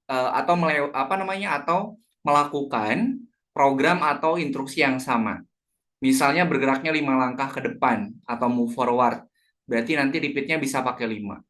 atau apa namanya atau melakukan program atau instruksi yang sama. Misalnya bergeraknya 5 langkah ke depan atau move forward. Berarti nanti repeatnya bisa pakai 5.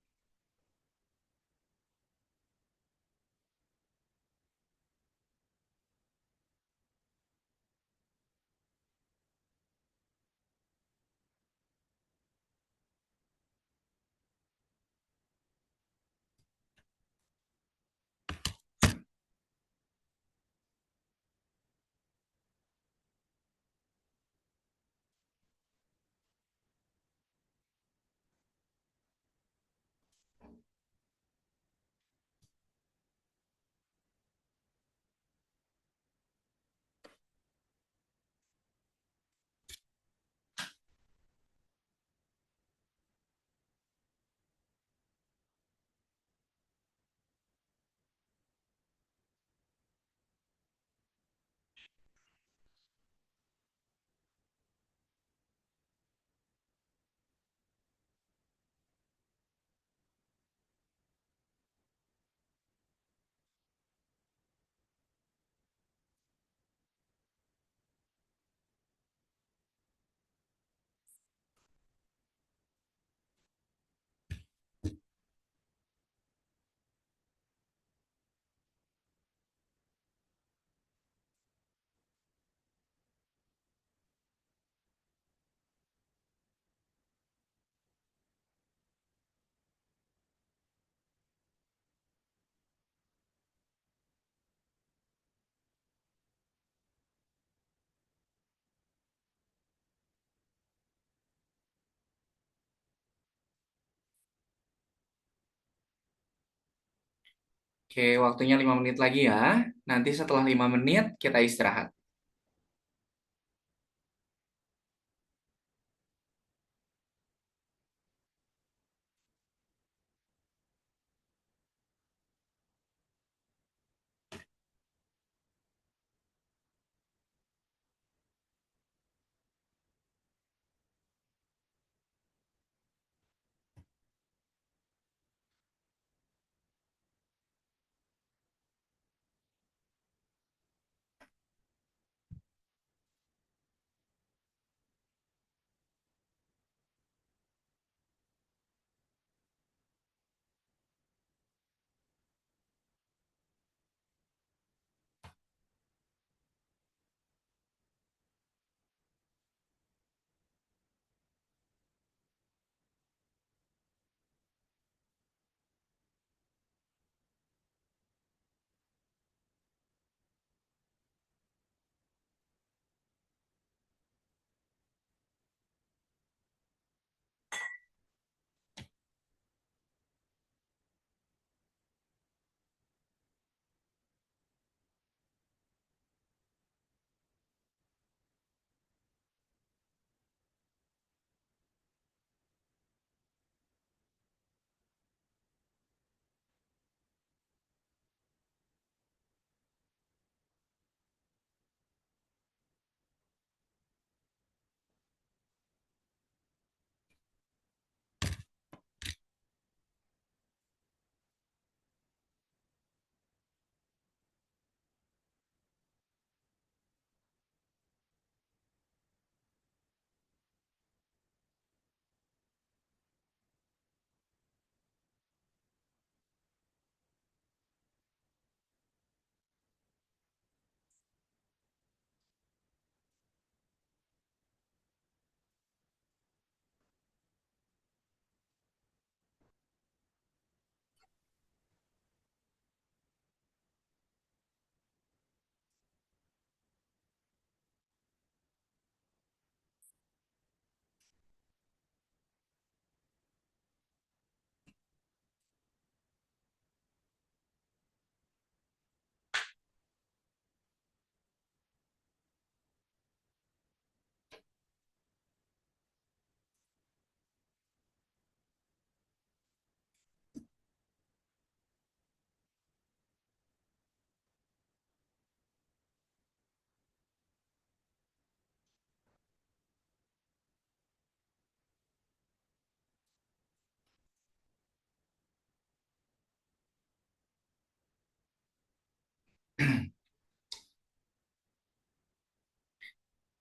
Oke, waktunya 5 menit lagi ya. Nanti setelah 5 menit kita istirahat.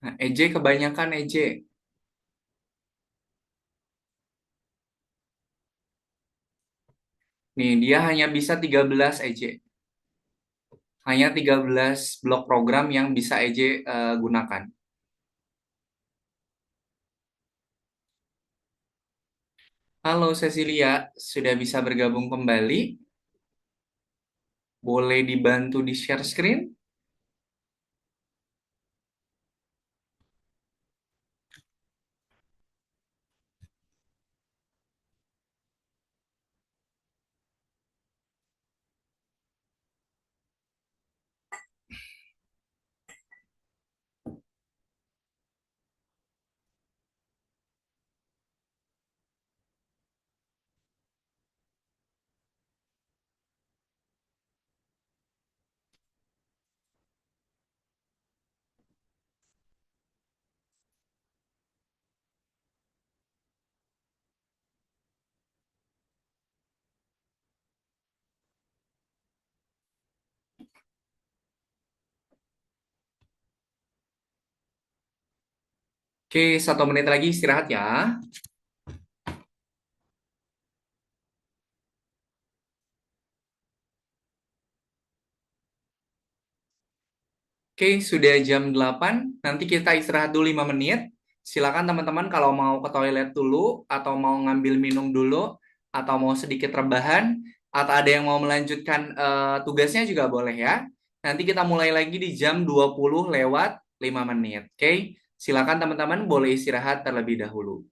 Nah, EJ kebanyakan EJ. Nih, dia hanya bisa 13 EJ. Hanya 13 blok program yang bisa EJ gunakan. Halo Cecilia, sudah bisa bergabung kembali? Boleh dibantu di share screen? Oke, 1 menit lagi istirahat ya. Oke, sudah jam 8. Nanti kita istirahat dulu 5 menit. Silakan teman-teman kalau mau ke toilet dulu, atau mau ngambil minum dulu, atau mau sedikit rebahan, atau ada yang mau melanjutkan tugasnya juga boleh ya. Nanti kita mulai lagi di jam 20 lewat 5 menit. Oke, silakan teman-teman boleh istirahat terlebih dahulu.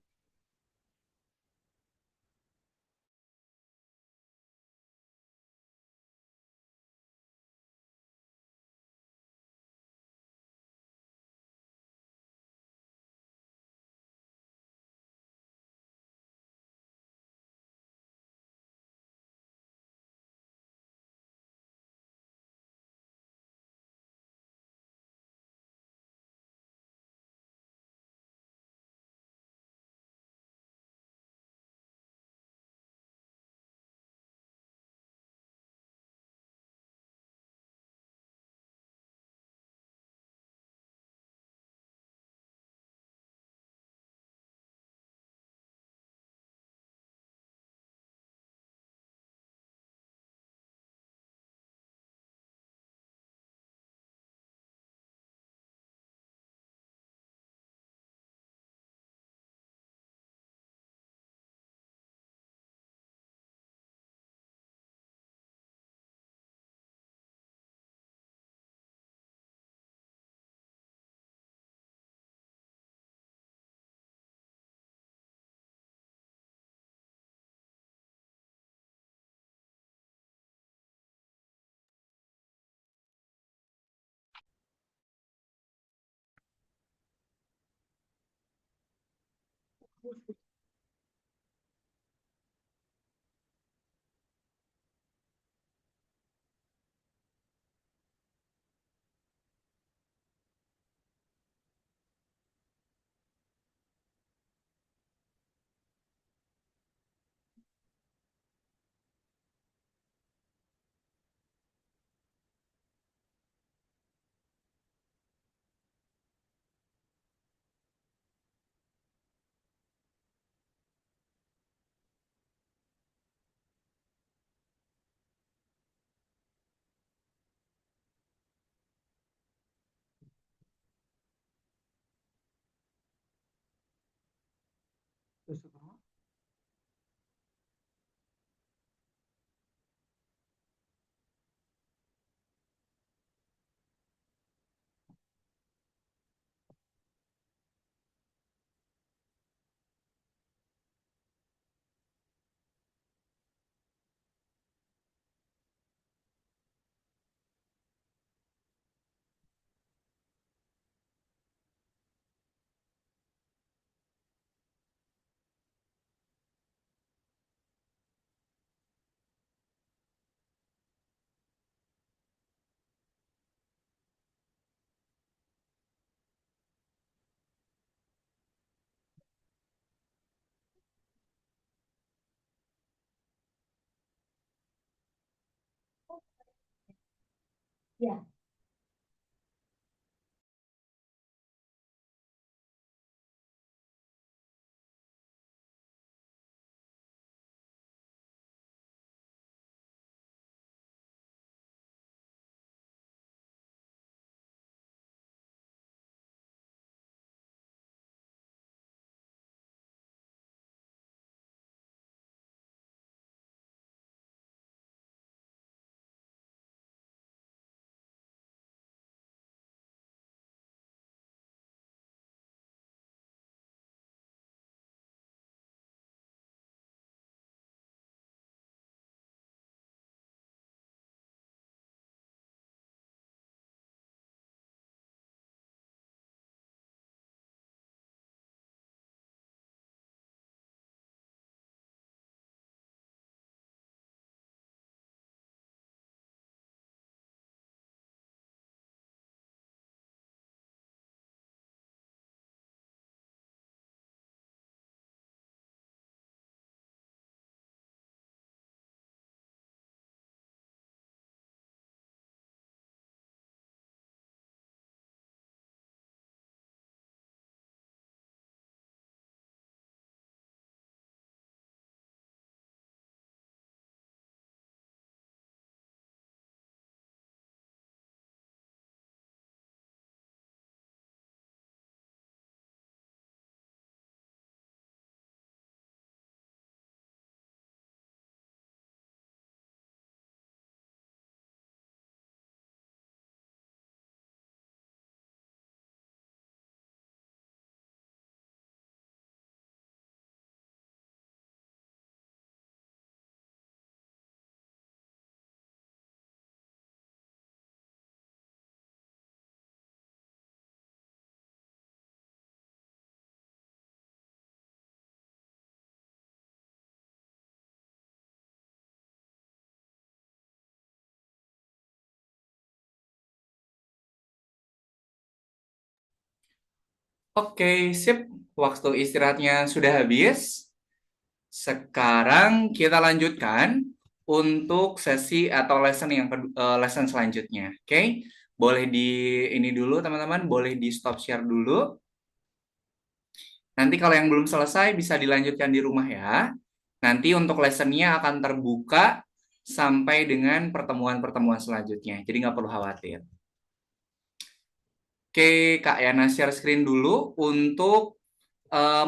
Oke, sip. Waktu istirahatnya sudah habis. Sekarang kita lanjutkan untuk sesi atau lesson selanjutnya. Oke, boleh di ini dulu teman-teman, boleh di stop share dulu. Nanti kalau yang belum selesai bisa dilanjutkan di rumah ya. Nanti untuk lessonnya akan terbuka sampai dengan pertemuan-pertemuan selanjutnya. Jadi nggak perlu khawatir. Oke, Kak Yana share screen dulu untuk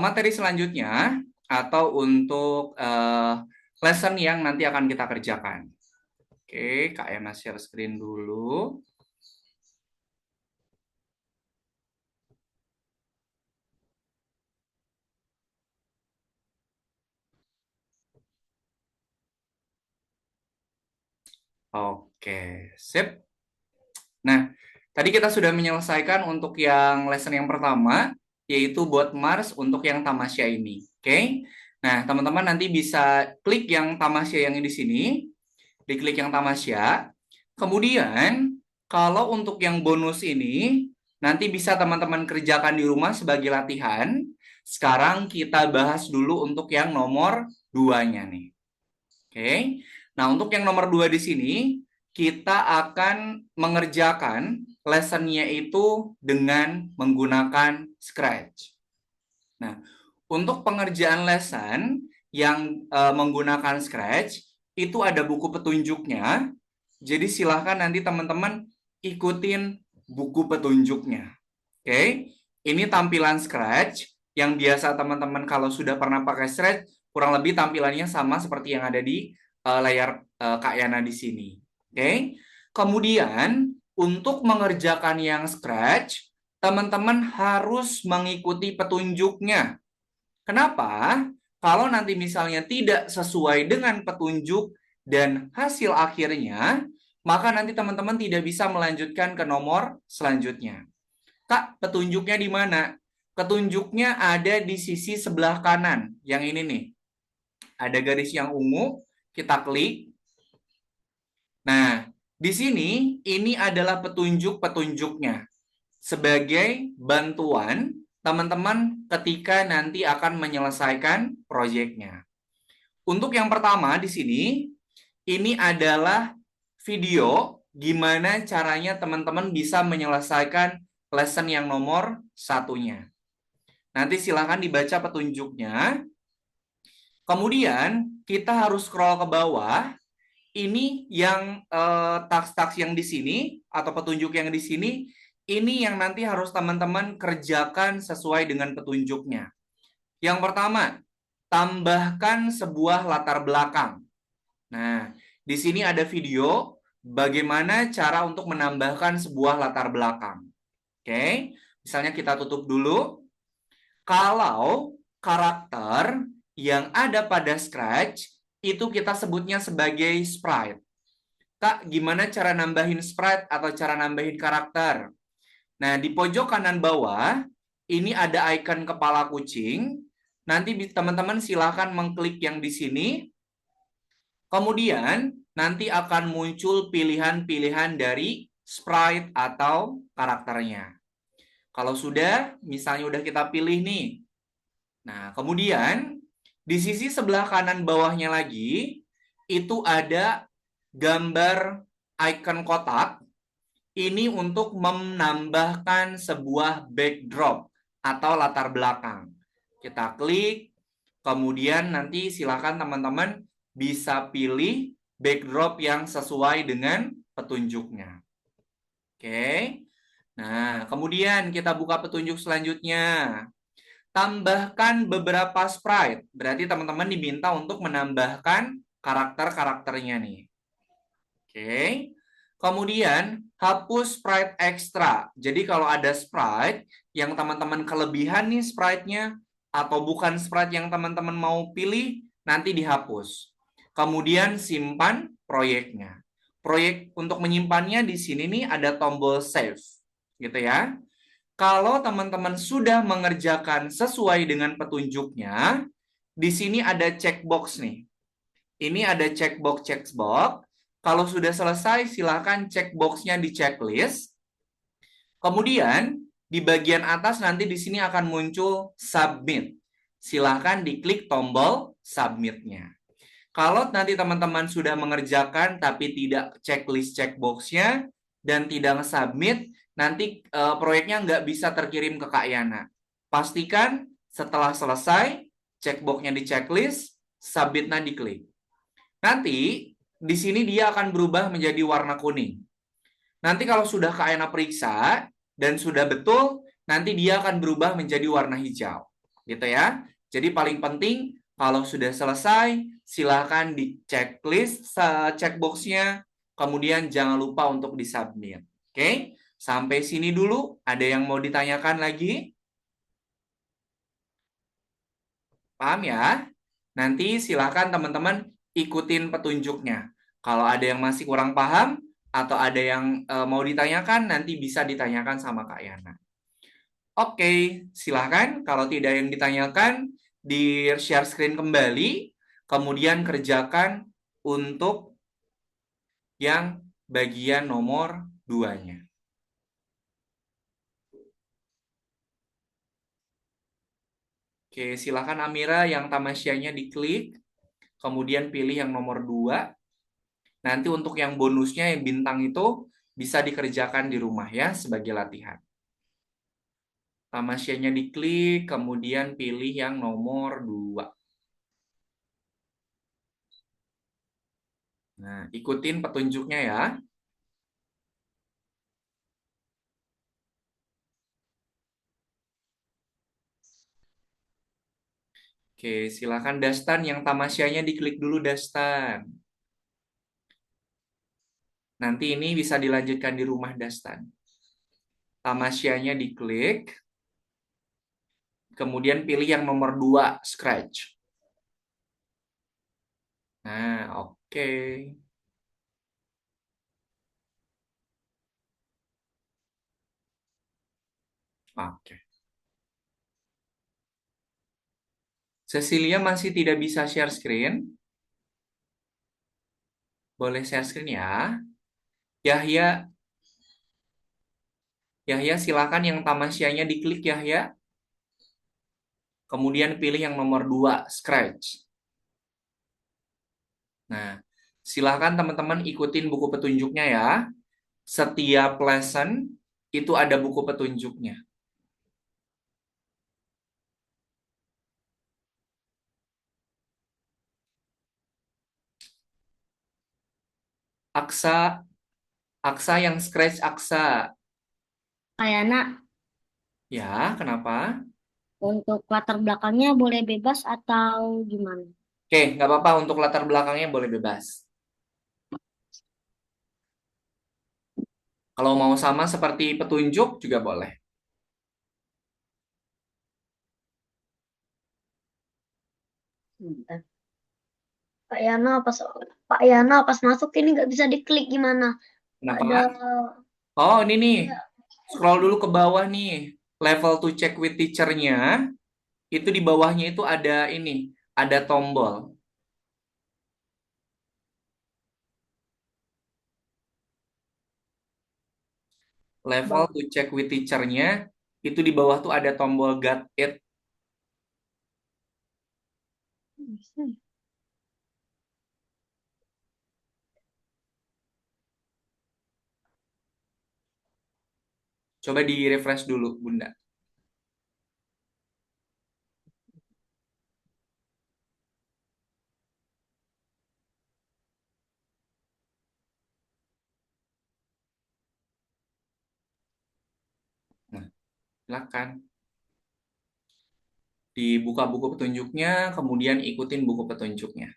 materi selanjutnya atau untuk lesson yang nanti akan kita kerjakan. Oke, Kak Yana share screen dulu. Oke, sip. Nah, tadi kita sudah menyelesaikan untuk yang lesson yang pertama, yaitu buat Mars untuk yang tamasya ini. Oke. Nah, teman-teman nanti bisa klik yang tamasya yang di sini, diklik yang tamasya. Kemudian, kalau untuk yang bonus ini, nanti bisa teman-teman kerjakan di rumah sebagai latihan. Sekarang kita bahas dulu untuk yang nomor 2-nya nih. Oke. Nah, untuk yang nomor 2 di sini, kita akan mengerjakan lesson-nya itu dengan menggunakan Scratch. Nah, untuk pengerjaan lesson yang menggunakan Scratch, itu ada buku petunjuknya. Jadi silahkan nanti teman-teman ikutin buku petunjuknya. Oke, ini tampilan Scratch yang biasa teman-teman kalau sudah pernah pakai Scratch, kurang lebih tampilannya sama seperti yang ada di layar Kak Yana di sini. Oke. Kemudian untuk mengerjakan yang Scratch, teman-teman harus mengikuti petunjuknya. Kenapa? Kalau nanti misalnya tidak sesuai dengan petunjuk dan hasil akhirnya, maka nanti teman-teman tidak bisa melanjutkan ke nomor selanjutnya. Kak, petunjuknya di mana? Petunjuknya ada di sisi sebelah kanan. Yang ini nih. Ada garis yang ungu, kita klik. Nah, di sini ini adalah petunjuk-petunjuknya sebagai bantuan teman-teman ketika nanti akan menyelesaikan proyeknya. Untuk yang pertama di sini, ini adalah video gimana caranya teman-teman bisa menyelesaikan lesson yang nomor 1-nya. Nanti silakan dibaca petunjuknya. Kemudian kita harus scroll ke bawah. Ini yang taks-taks yang di sini atau petunjuk yang di sini, ini yang nanti harus teman-teman kerjakan sesuai dengan petunjuknya. Yang pertama, tambahkan sebuah latar belakang. Nah, di sini ada video bagaimana cara untuk menambahkan sebuah latar belakang. Oke, misalnya kita tutup dulu. Kalau karakter yang ada pada Scratch itu kita sebutnya sebagai sprite. Kak, gimana cara nambahin sprite atau cara nambahin karakter? Nah, di pojok kanan bawah, ini ada icon kepala kucing. Nanti teman-teman silakan mengklik yang di sini. Kemudian, nanti akan muncul pilihan-pilihan dari sprite atau karakternya. Kalau sudah, misalnya udah kita pilih nih. Nah, kemudian di sisi sebelah kanan bawahnya lagi, itu ada gambar icon kotak. Ini untuk menambahkan sebuah backdrop atau latar belakang. Kita klik, kemudian nanti silakan teman-teman bisa pilih backdrop yang sesuai dengan petunjuknya. Oke. Nah, kemudian kita buka petunjuk selanjutnya. Tambahkan beberapa sprite. Berarti teman-teman diminta untuk menambahkan karakter-karakternya nih. Oke. Kemudian hapus sprite ekstra. Jadi kalau ada sprite yang teman-teman kelebihan nih sprite-nya atau bukan sprite yang teman-teman mau pilih, nanti dihapus. Kemudian simpan proyeknya. Proyek untuk menyimpannya di sini nih ada tombol save. Gitu ya. Kalau teman-teman sudah mengerjakan sesuai dengan petunjuknya, di sini ada checkbox nih. Ini ada checkbox. Kalau sudah selesai, silakan checkbox-nya di checklist. Kemudian, Di bagian atas nanti di sini akan muncul submit. Silahkan diklik tombol submitnya. Kalau nanti teman-teman sudah mengerjakan tapi tidak checklist checkboxnya dan tidak nge-submit, nanti proyeknya nggak bisa terkirim ke Kak Yana. Pastikan setelah selesai, checkboxnya di checklist, submitnya diklik. Nanti di sini dia akan berubah menjadi warna kuning. Nanti kalau sudah Kak Yana periksa dan sudah betul, nanti dia akan berubah menjadi warna hijau. Gitu ya. Jadi paling penting kalau sudah selesai, silakan di checklist checkboxnya, kemudian jangan lupa untuk disubmit. Oke, sampai sini dulu. Ada yang mau ditanyakan lagi? Paham ya? Nanti silakan teman-teman ikutin petunjuknya. Kalau ada yang masih kurang paham atau ada yang mau ditanyakan, nanti bisa ditanyakan sama Kak Yana. Oke, silakan. Kalau tidak yang ditanyakan, di share screen kembali, kemudian kerjakan untuk yang bagian nomor 2-nya. Oke, silakan Amira yang tamasyanya diklik, kemudian pilih yang nomor 2. Nanti untuk yang bonusnya yang bintang itu bisa dikerjakan di rumah ya sebagai latihan. Tamasyanya diklik, kemudian pilih yang nomor 2. Nah, ikutin petunjuknya ya. Oke, silakan Dastan yang tamasyanya diklik dulu Dastan. Nanti ini bisa dilanjutkan di rumah Dastan. Tamasyanya diklik, kemudian pilih yang nomor 2, Scratch. Nah, oke. Oke. Cecilia masih tidak bisa share screen. Boleh share screen ya. Yahya, Yahya silakan yang tamasyanya diklik Yahya. Kemudian pilih yang nomor 2, Scratch. Nah, silakan teman-teman ikutin buku petunjuknya ya. Setiap lesson itu ada buku petunjuknya. Aksa, Aksa yang Scratch Aksa. Kak Yana, Ya, kenapa? untuk latar belakangnya boleh bebas atau gimana? Oke, nggak apa-apa untuk latar belakangnya boleh bebas. Kalau mau sama seperti petunjuk juga boleh. Bentar. Pak Yana pas masuk ini nggak bisa diklik gimana? Ada Kenapa? Oh, ini nih. Scroll dulu ke bawah nih. Level to check with teacher-nya. Itu di bawahnya itu ada ini. Ada tombol. Level to check with teacher-nya. Itu di bawah tuh ada tombol got it. Coba di refresh dulu, Bunda. Nah, silakan. Dibuka buku petunjuknya, kemudian ikutin buku petunjuknya.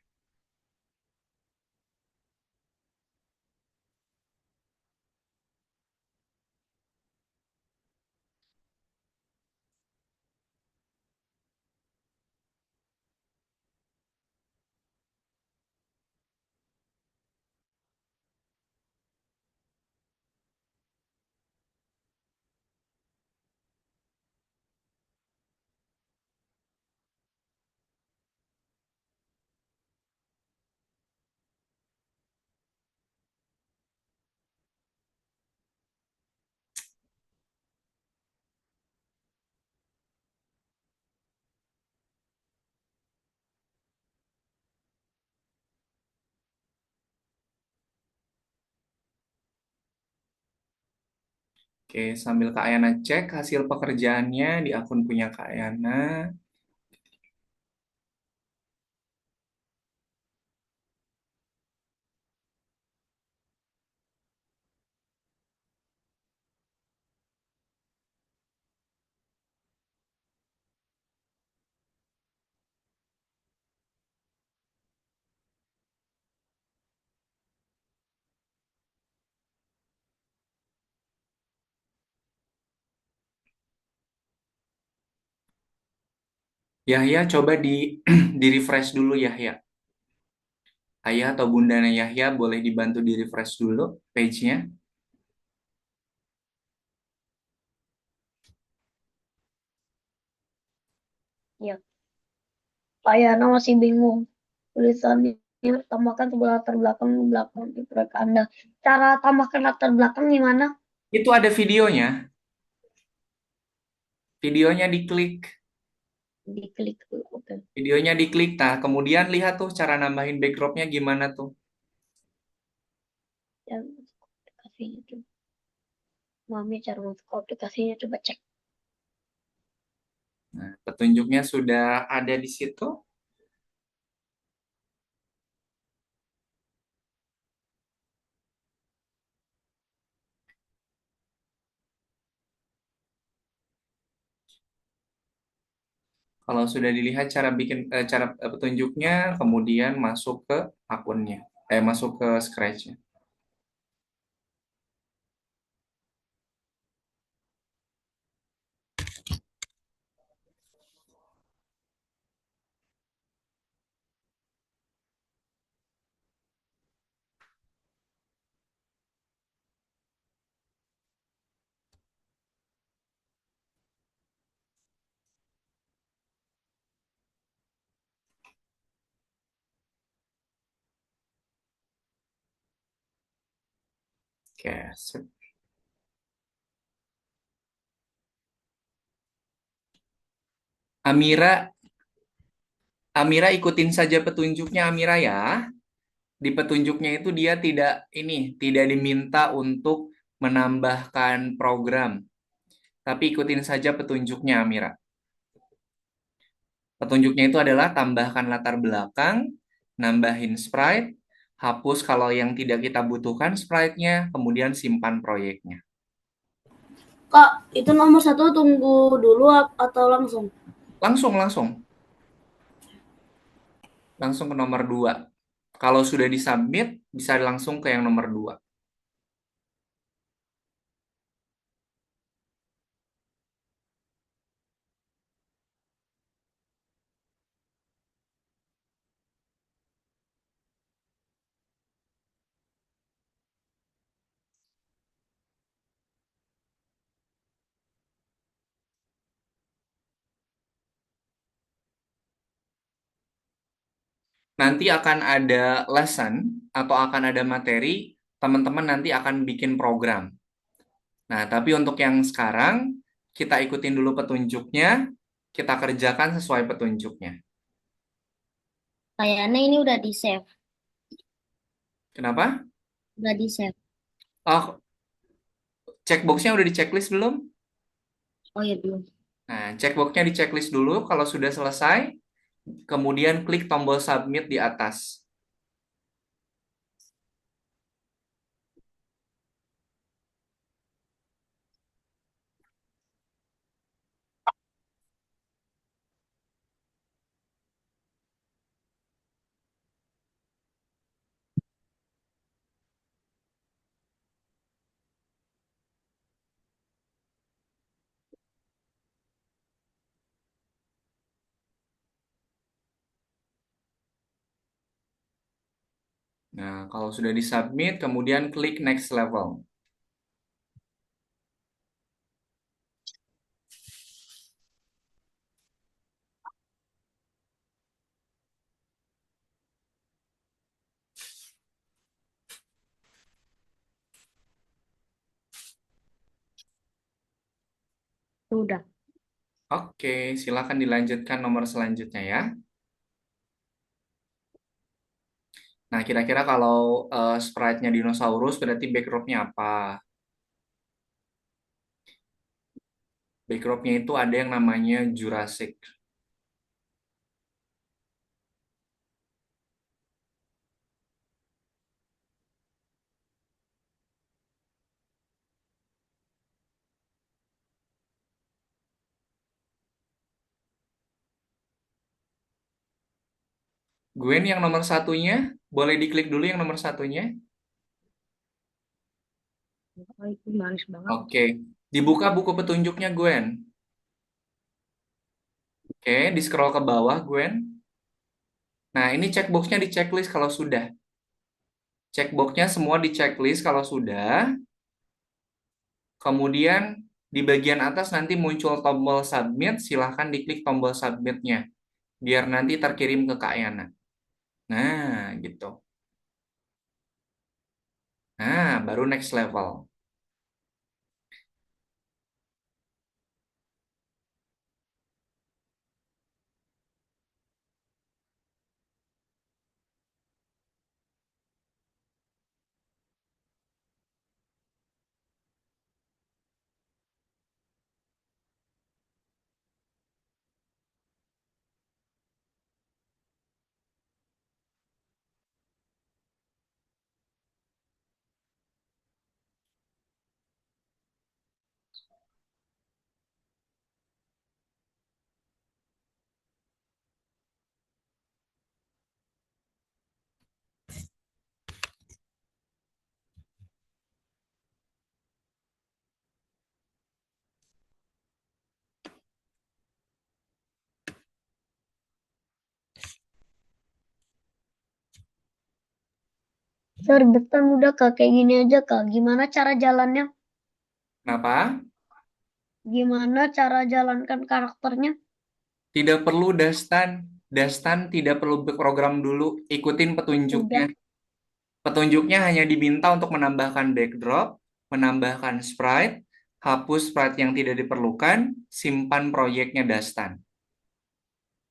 Oke, sambil Kak Ayana cek hasil pekerjaannya di akun punya Kak Ayana. Yahya coba di di refresh dulu Yahya. Ayah atau bundanya Yahya boleh dibantu di refresh dulu page-nya. Ya, Pak Yana masih bingung. Tulisannya tambahkan sebuah latar belakang belakang di proyek Anda. Cara tambahkan latar belakang gimana? Itu ada videonya. Videonya diklik. Diklik dulu. Oke. Videonya diklik. Nah, kemudian lihat tuh cara nambahin backdropnya gimana tuh. Ya, aplikasinya coba. Mami cara masuk ke aplikasinya coba cek. Nah, petunjuknya sudah ada di situ. Kalau sudah dilihat cara bikin cara petunjuknya, kemudian masuk ke akunnya, masuk ke Scratch-nya. Oke, sip. Amira, Amira ikutin saja petunjuknya Amira ya. Di petunjuknya itu dia tidak diminta untuk menambahkan program, tapi ikutin saja petunjuknya Amira. Petunjuknya itu adalah tambahkan latar belakang, nambahin sprite, hapus kalau yang tidak kita butuhkan sprite-nya, kemudian simpan proyeknya. Kak, itu nomor 1 tunggu dulu atau langsung? Langsung, langsung. Langsung ke nomor 2. Kalau sudah disubmit, bisa langsung ke yang nomor 2. Nanti akan ada lesson atau akan ada materi, teman-teman nanti akan bikin program. Nah, tapi untuk yang sekarang, kita ikutin dulu petunjuknya, kita kerjakan sesuai petunjuknya. Kayaknya ini udah di save. Kenapa? Udah di save. Oh, checkboxnya udah di checklist belum? Oh iya belum. Nah, checkboxnya di checklist dulu. Kalau sudah selesai, kemudian klik tombol submit di atas. Nah, kalau sudah disubmit, kemudian klik next level. Udah. Oke, silakan dilanjutkan nomor selanjutnya ya. Nah, kira-kira kalau sprite-nya dinosaurus, berarti backdrop-nya apa? Backdropnya itu ada yang namanya Jurassic. Gwen yang nomor satunya, boleh diklik dulu yang nomor satunya. Oh, itu males banget. Oke, dibuka buku petunjuknya Gwen. Oke, di scroll ke bawah Gwen. Nah, ini checkboxnya di checklist kalau sudah. Checkboxnya semua di checklist kalau sudah. Kemudian di bagian atas nanti muncul tombol submit, silahkan diklik tombol submitnya. Biar nanti terkirim ke Kak Yana. Nah, gitu. Nah, baru next level. Sir, depan udah Kak, kayak gini aja Kak. Gimana cara jalannya? Kenapa? Gimana cara jalankan karakternya? Tidak perlu dastan. Dastan tidak perlu program dulu. Ikutin petunjuknya. Udah. Petunjuknya hanya diminta untuk menambahkan backdrop, menambahkan sprite, hapus sprite yang tidak diperlukan, simpan proyeknya Dastan.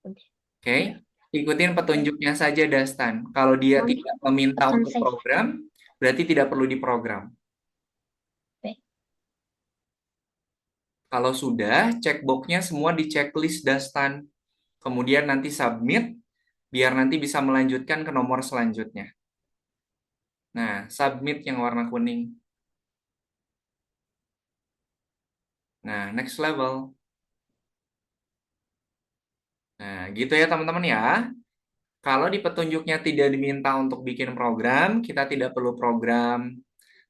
Oke, ikutin petunjuknya saja Dastan. Kalau dia Nanti tidak meminta tekan untuk save. program, berarti tidak perlu diprogram. Oke. Kalau sudah, checkboxnya semua di checklist Dastan. Kemudian nanti submit, biar nanti bisa melanjutkan ke nomor selanjutnya. Nah, submit yang warna kuning. Nah, next level. Nah, gitu ya teman-teman ya. Kalau di petunjuknya tidak diminta untuk bikin program, kita tidak perlu program.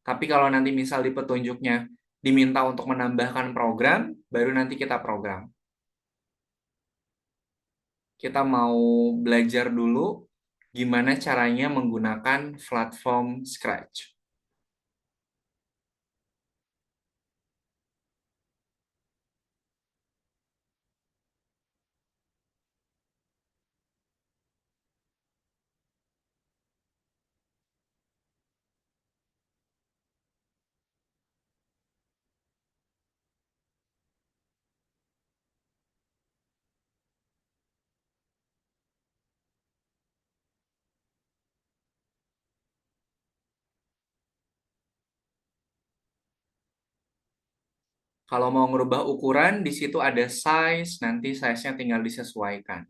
Tapi kalau nanti misal di petunjuknya diminta untuk menambahkan program, baru nanti kita program. Kita mau belajar dulu gimana caranya menggunakan platform Scratch. Kalau mau ngerubah ukuran, di situ ada size, nanti size-nya tinggal disesuaikan.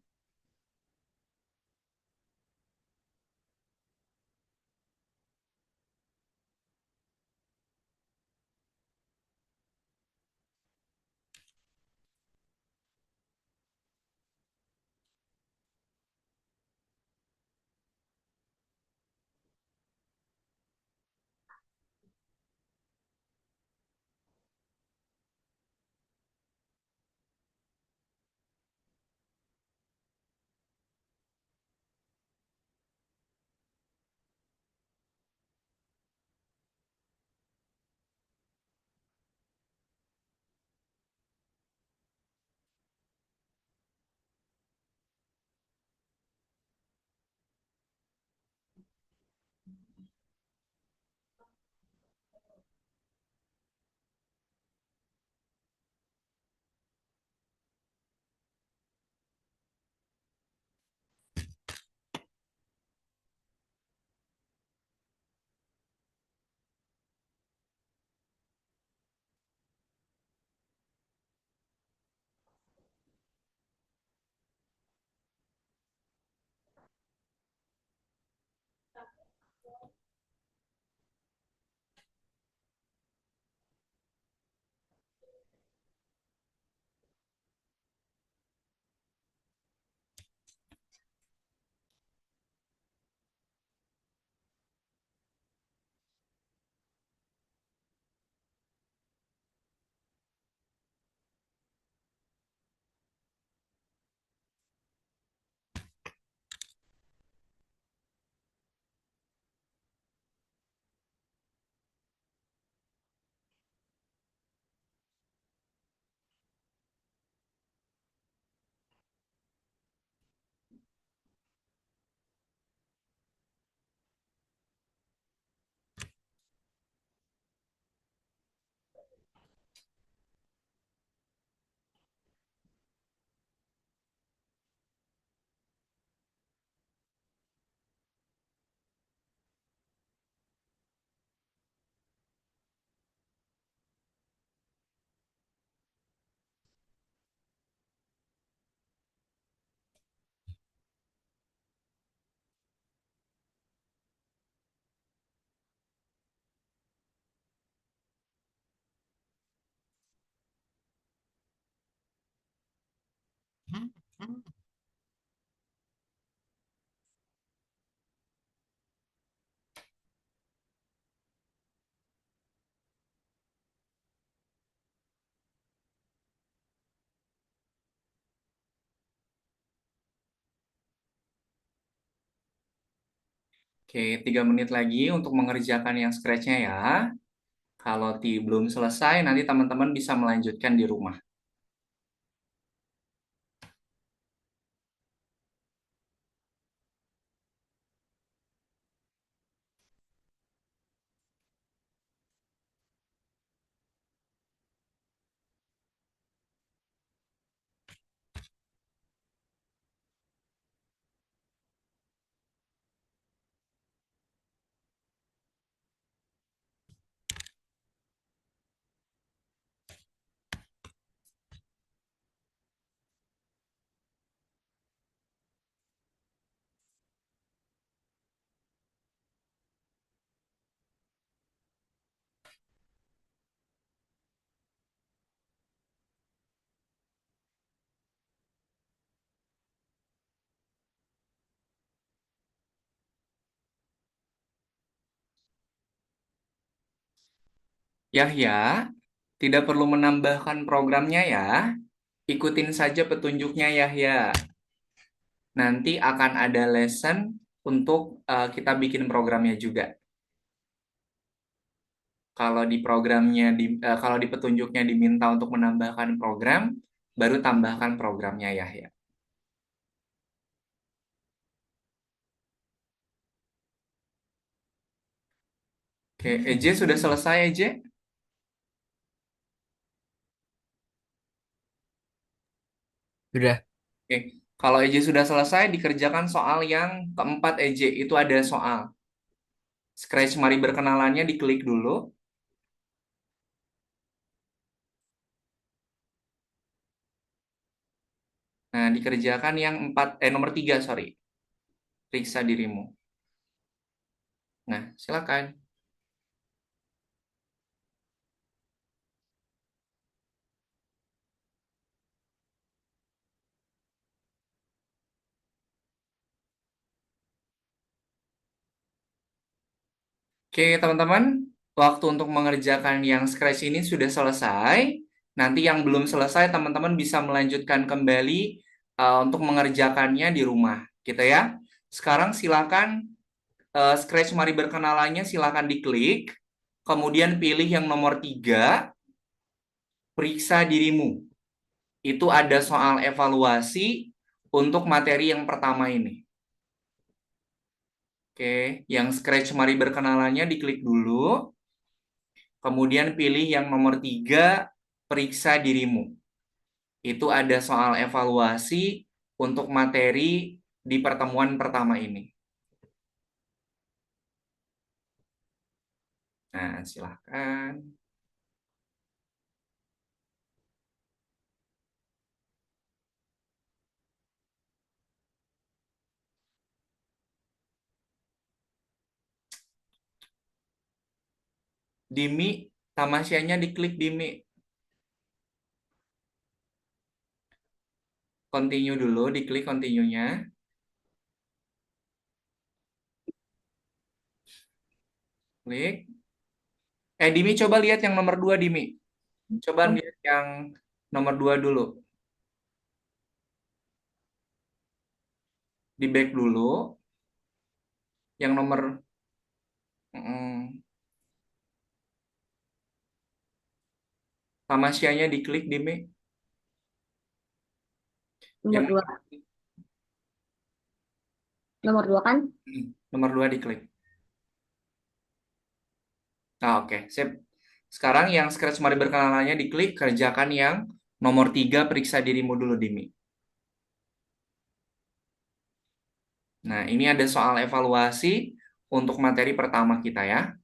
Oke, 3 menit lagi untuk mengerjakan yang scratch-nya ya. Kalau belum selesai, nanti teman-teman bisa melanjutkan di rumah. Yahya, tidak perlu menambahkan programnya ya. Ikutin saja petunjuknya Yahya. Nanti akan ada lesson untuk kita bikin programnya juga. Kalau di petunjuknya diminta untuk menambahkan program, baru tambahkan programnya Yahya. Oke, EJ sudah selesai EJ? Sudah. Oke, kalau EJ sudah selesai, dikerjakan soal yang keempat EJ. Itu ada soal. Scratch mari berkenalannya diklik dulu. Nah, dikerjakan yang nomor 3, sorry. Periksa dirimu. Nah, silakan. Oke, teman-teman, waktu untuk mengerjakan yang scratch ini sudah selesai. Nanti yang belum selesai, teman-teman bisa melanjutkan kembali untuk mengerjakannya di rumah, gitu ya. Sekarang silakan scratch mari berkenalannya silakan diklik, kemudian pilih yang nomor 3, periksa dirimu. Itu ada soal evaluasi untuk materi yang pertama ini. Oke, yang scratch mari berkenalannya diklik dulu. Kemudian pilih yang nomor 3, periksa dirimu. Itu ada soal evaluasi untuk materi di pertemuan pertama ini. Nah, silahkan. Dimi, tamasianya diklik Dimi. Continue dulu, diklik continue-nya. Klik. Dimi coba lihat yang nomor 2, Dimi. Coba lihat yang nomor 2 dulu. Di back dulu. Yang nomor... tamasianya diklik, Dimi. Nomor Yang 2. Nomor 2 kan? nomor 2 diklik. Nah, oke. Sip. Sekarang yang scratch mari berkenalannya diklik, kerjakan yang nomor 3, periksa dirimu dulu, Dimi. Nah, ini ada soal evaluasi untuk materi pertama kita ya.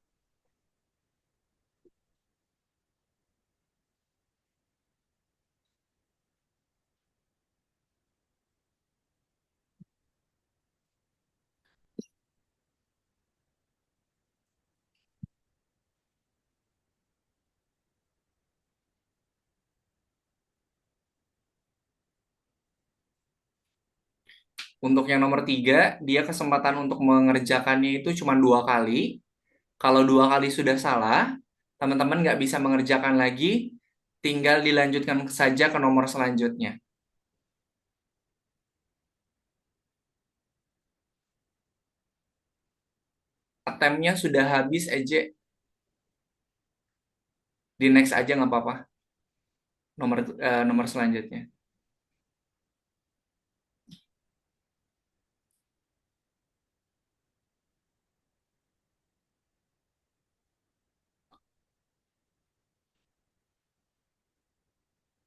Untuk yang nomor 3, dia kesempatan untuk mengerjakannya itu cuma 2 kali. Kalau 2 kali sudah salah, teman-teman nggak bisa mengerjakan lagi, tinggal dilanjutkan saja ke nomor selanjutnya. Attempt-nya sudah habis, Eje. Di next aja nggak apa-apa. Nomor selanjutnya.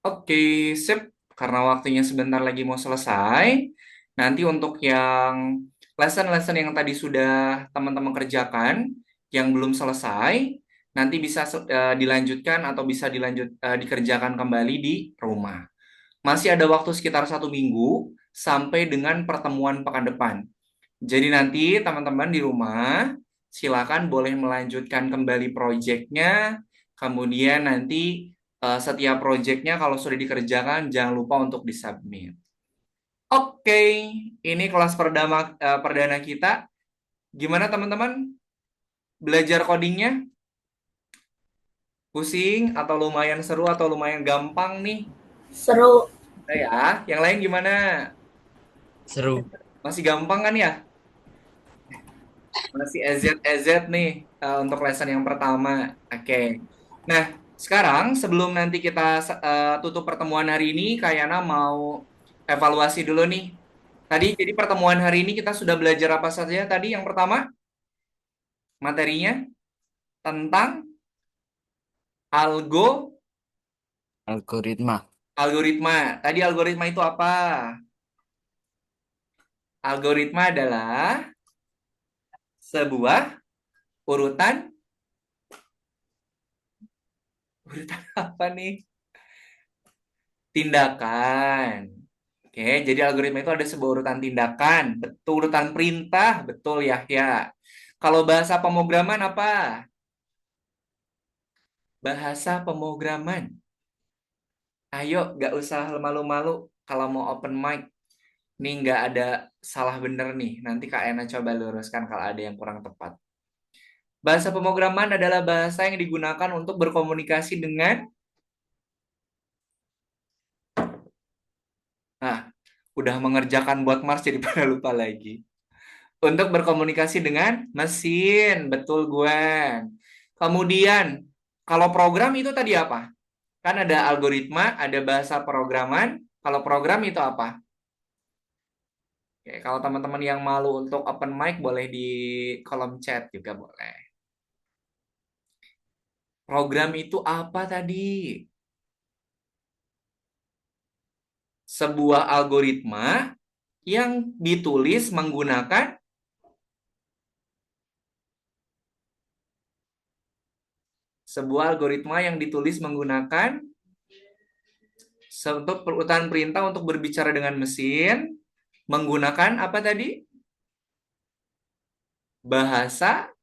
Oke, sip. Karena waktunya sebentar lagi mau selesai. Nanti untuk yang lesson-lesson yang tadi sudah teman-teman kerjakan, yang belum selesai, nanti bisa dilanjutkan atau bisa dikerjakan kembali di rumah. Masih ada waktu sekitar 1 minggu sampai dengan pertemuan pekan depan. Jadi nanti teman-teman di rumah silakan boleh melanjutkan kembali proyeknya. Kemudian nanti setiap proyeknya kalau sudah dikerjakan jangan lupa untuk disubmit. Oke, ini kelas perdana kita. Gimana teman-teman? Belajar codingnya? Pusing atau lumayan seru atau lumayan gampang nih? Seru. Ya, yang lain gimana? Seru. Masih gampang kan ya? Masih EZ nih untuk lesson yang pertama. Oke. Nah, sekarang sebelum nanti kita tutup pertemuan hari ini, Kak Yana mau evaluasi dulu nih. Tadi jadi pertemuan hari ini kita sudah belajar apa saja tadi? Yang pertama, materinya tentang Algoritma. algoritma. Tadi algoritma itu apa? Algoritma adalah sebuah urutan apa nih? Tindakan. Oke, jadi algoritma itu ada sebuah urutan tindakan, betul, urutan perintah, betul ya, ya. Kalau bahasa pemrograman apa? Bahasa pemrograman. Ayo, nggak usah malu-malu kalau mau open mic. Nih nggak ada salah bener nih. Nanti Kak Ena coba luruskan kalau ada yang kurang tepat. Bahasa pemrograman adalah bahasa yang digunakan untuk berkomunikasi dengan. Nah, udah mengerjakan buat Mars jadi pada lupa lagi. Untuk berkomunikasi dengan mesin, betul Gwen. Kemudian, kalau program itu tadi apa? Kan ada algoritma, ada bahasa programan. Kalau program itu apa? Oke, kalau teman-teman yang malu untuk open mic, boleh di kolom chat juga boleh. Program itu apa tadi? Sebuah algoritma yang ditulis menggunakan untuk urutan perintah untuk berbicara dengan mesin menggunakan apa tadi? Bahasa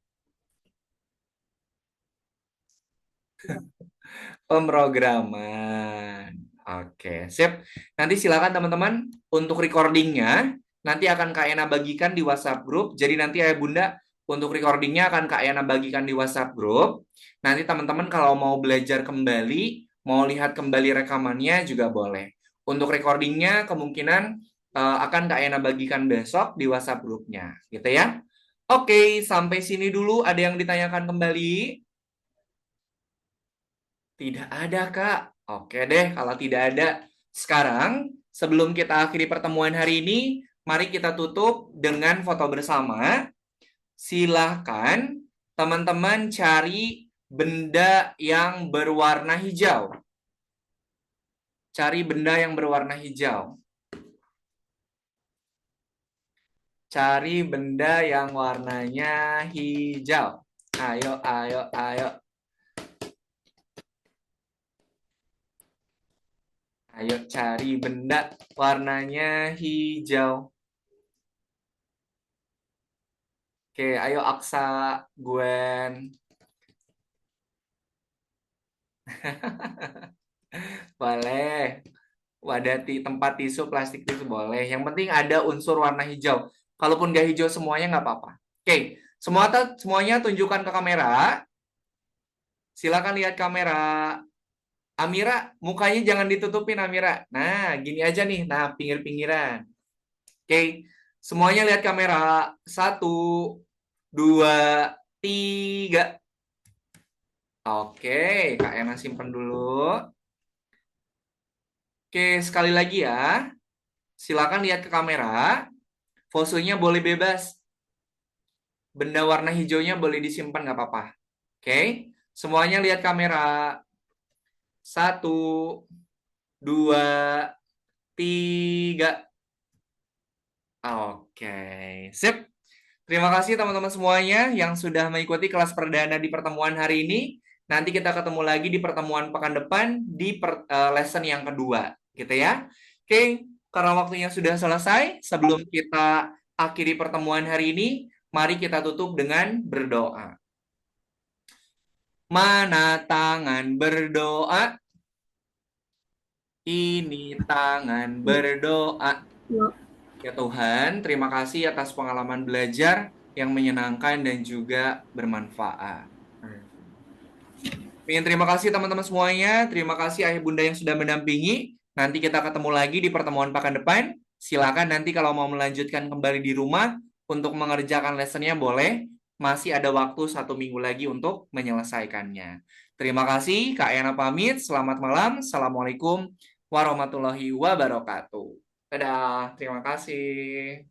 pemrograman. Oke, sip. Nanti silakan teman-teman untuk recordingnya. Nanti akan Kak Ena bagikan di WhatsApp group. Jadi nanti Ayah Bunda untuk recordingnya akan Kak Ena bagikan di WhatsApp group. Nanti teman-teman kalau mau belajar kembali, mau lihat kembali rekamannya juga boleh. Untuk recordingnya kemungkinan akan Kak Ena bagikan besok di WhatsApp grupnya. Gitu ya. Oke, sampai sini dulu. Ada yang ditanyakan kembali? Tidak ada, Kak. Oke deh, kalau tidak ada. Sekarang, sebelum kita akhiri pertemuan hari ini, mari kita tutup dengan foto bersama. Silahkan teman-teman cari benda yang berwarna hijau. Cari benda yang berwarna hijau. Cari benda yang warnanya hijau. Ayo, ayo, ayo. Ayo cari benda warnanya hijau. Oke, ayo Aksa, Gwen. Boleh. wadah tempat tisu, plastik tisu boleh. Yang penting ada unsur warna hijau. Kalaupun nggak hijau semuanya nggak apa-apa. Oke, semuanya tunjukkan ke kamera. Silakan lihat kamera. Amira, mukanya jangan ditutupin Amira. Nah, gini aja nih. Nah, pinggir-pinggiran. Oke, semuanya lihat kamera. 1, 2, 3. Oke, Kak Ena simpen dulu. Oke, sekali lagi ya. Silakan lihat ke kamera. Fosenya boleh bebas. Benda warna hijaunya boleh disimpan, nggak apa-apa. Oke, semuanya lihat kamera. 1, 2, 3. Oke, sip. Terima kasih teman-teman semuanya yang sudah mengikuti kelas perdana di pertemuan hari ini. Nanti kita ketemu lagi di pertemuan pekan depan di lesson yang kedua, gitu ya. Oke, karena waktunya sudah selesai, sebelum kita akhiri pertemuan hari ini, mari kita tutup dengan berdoa. Mana tangan berdoa? Ini tangan berdoa. Ya Tuhan, terima kasih atas pengalaman belajar yang menyenangkan dan juga bermanfaat. Ingin terima kasih teman-teman semuanya. Terima kasih ayah bunda yang sudah mendampingi. Nanti kita ketemu lagi di pertemuan pekan depan. Silakan nanti kalau mau melanjutkan kembali di rumah untuk mengerjakan lessonnya boleh. Masih ada waktu 1 minggu lagi untuk menyelesaikannya. Terima kasih, Kak Yana pamit. Selamat malam. Assalamualaikum warahmatullahi wabarakatuh. Dadah, terima kasih.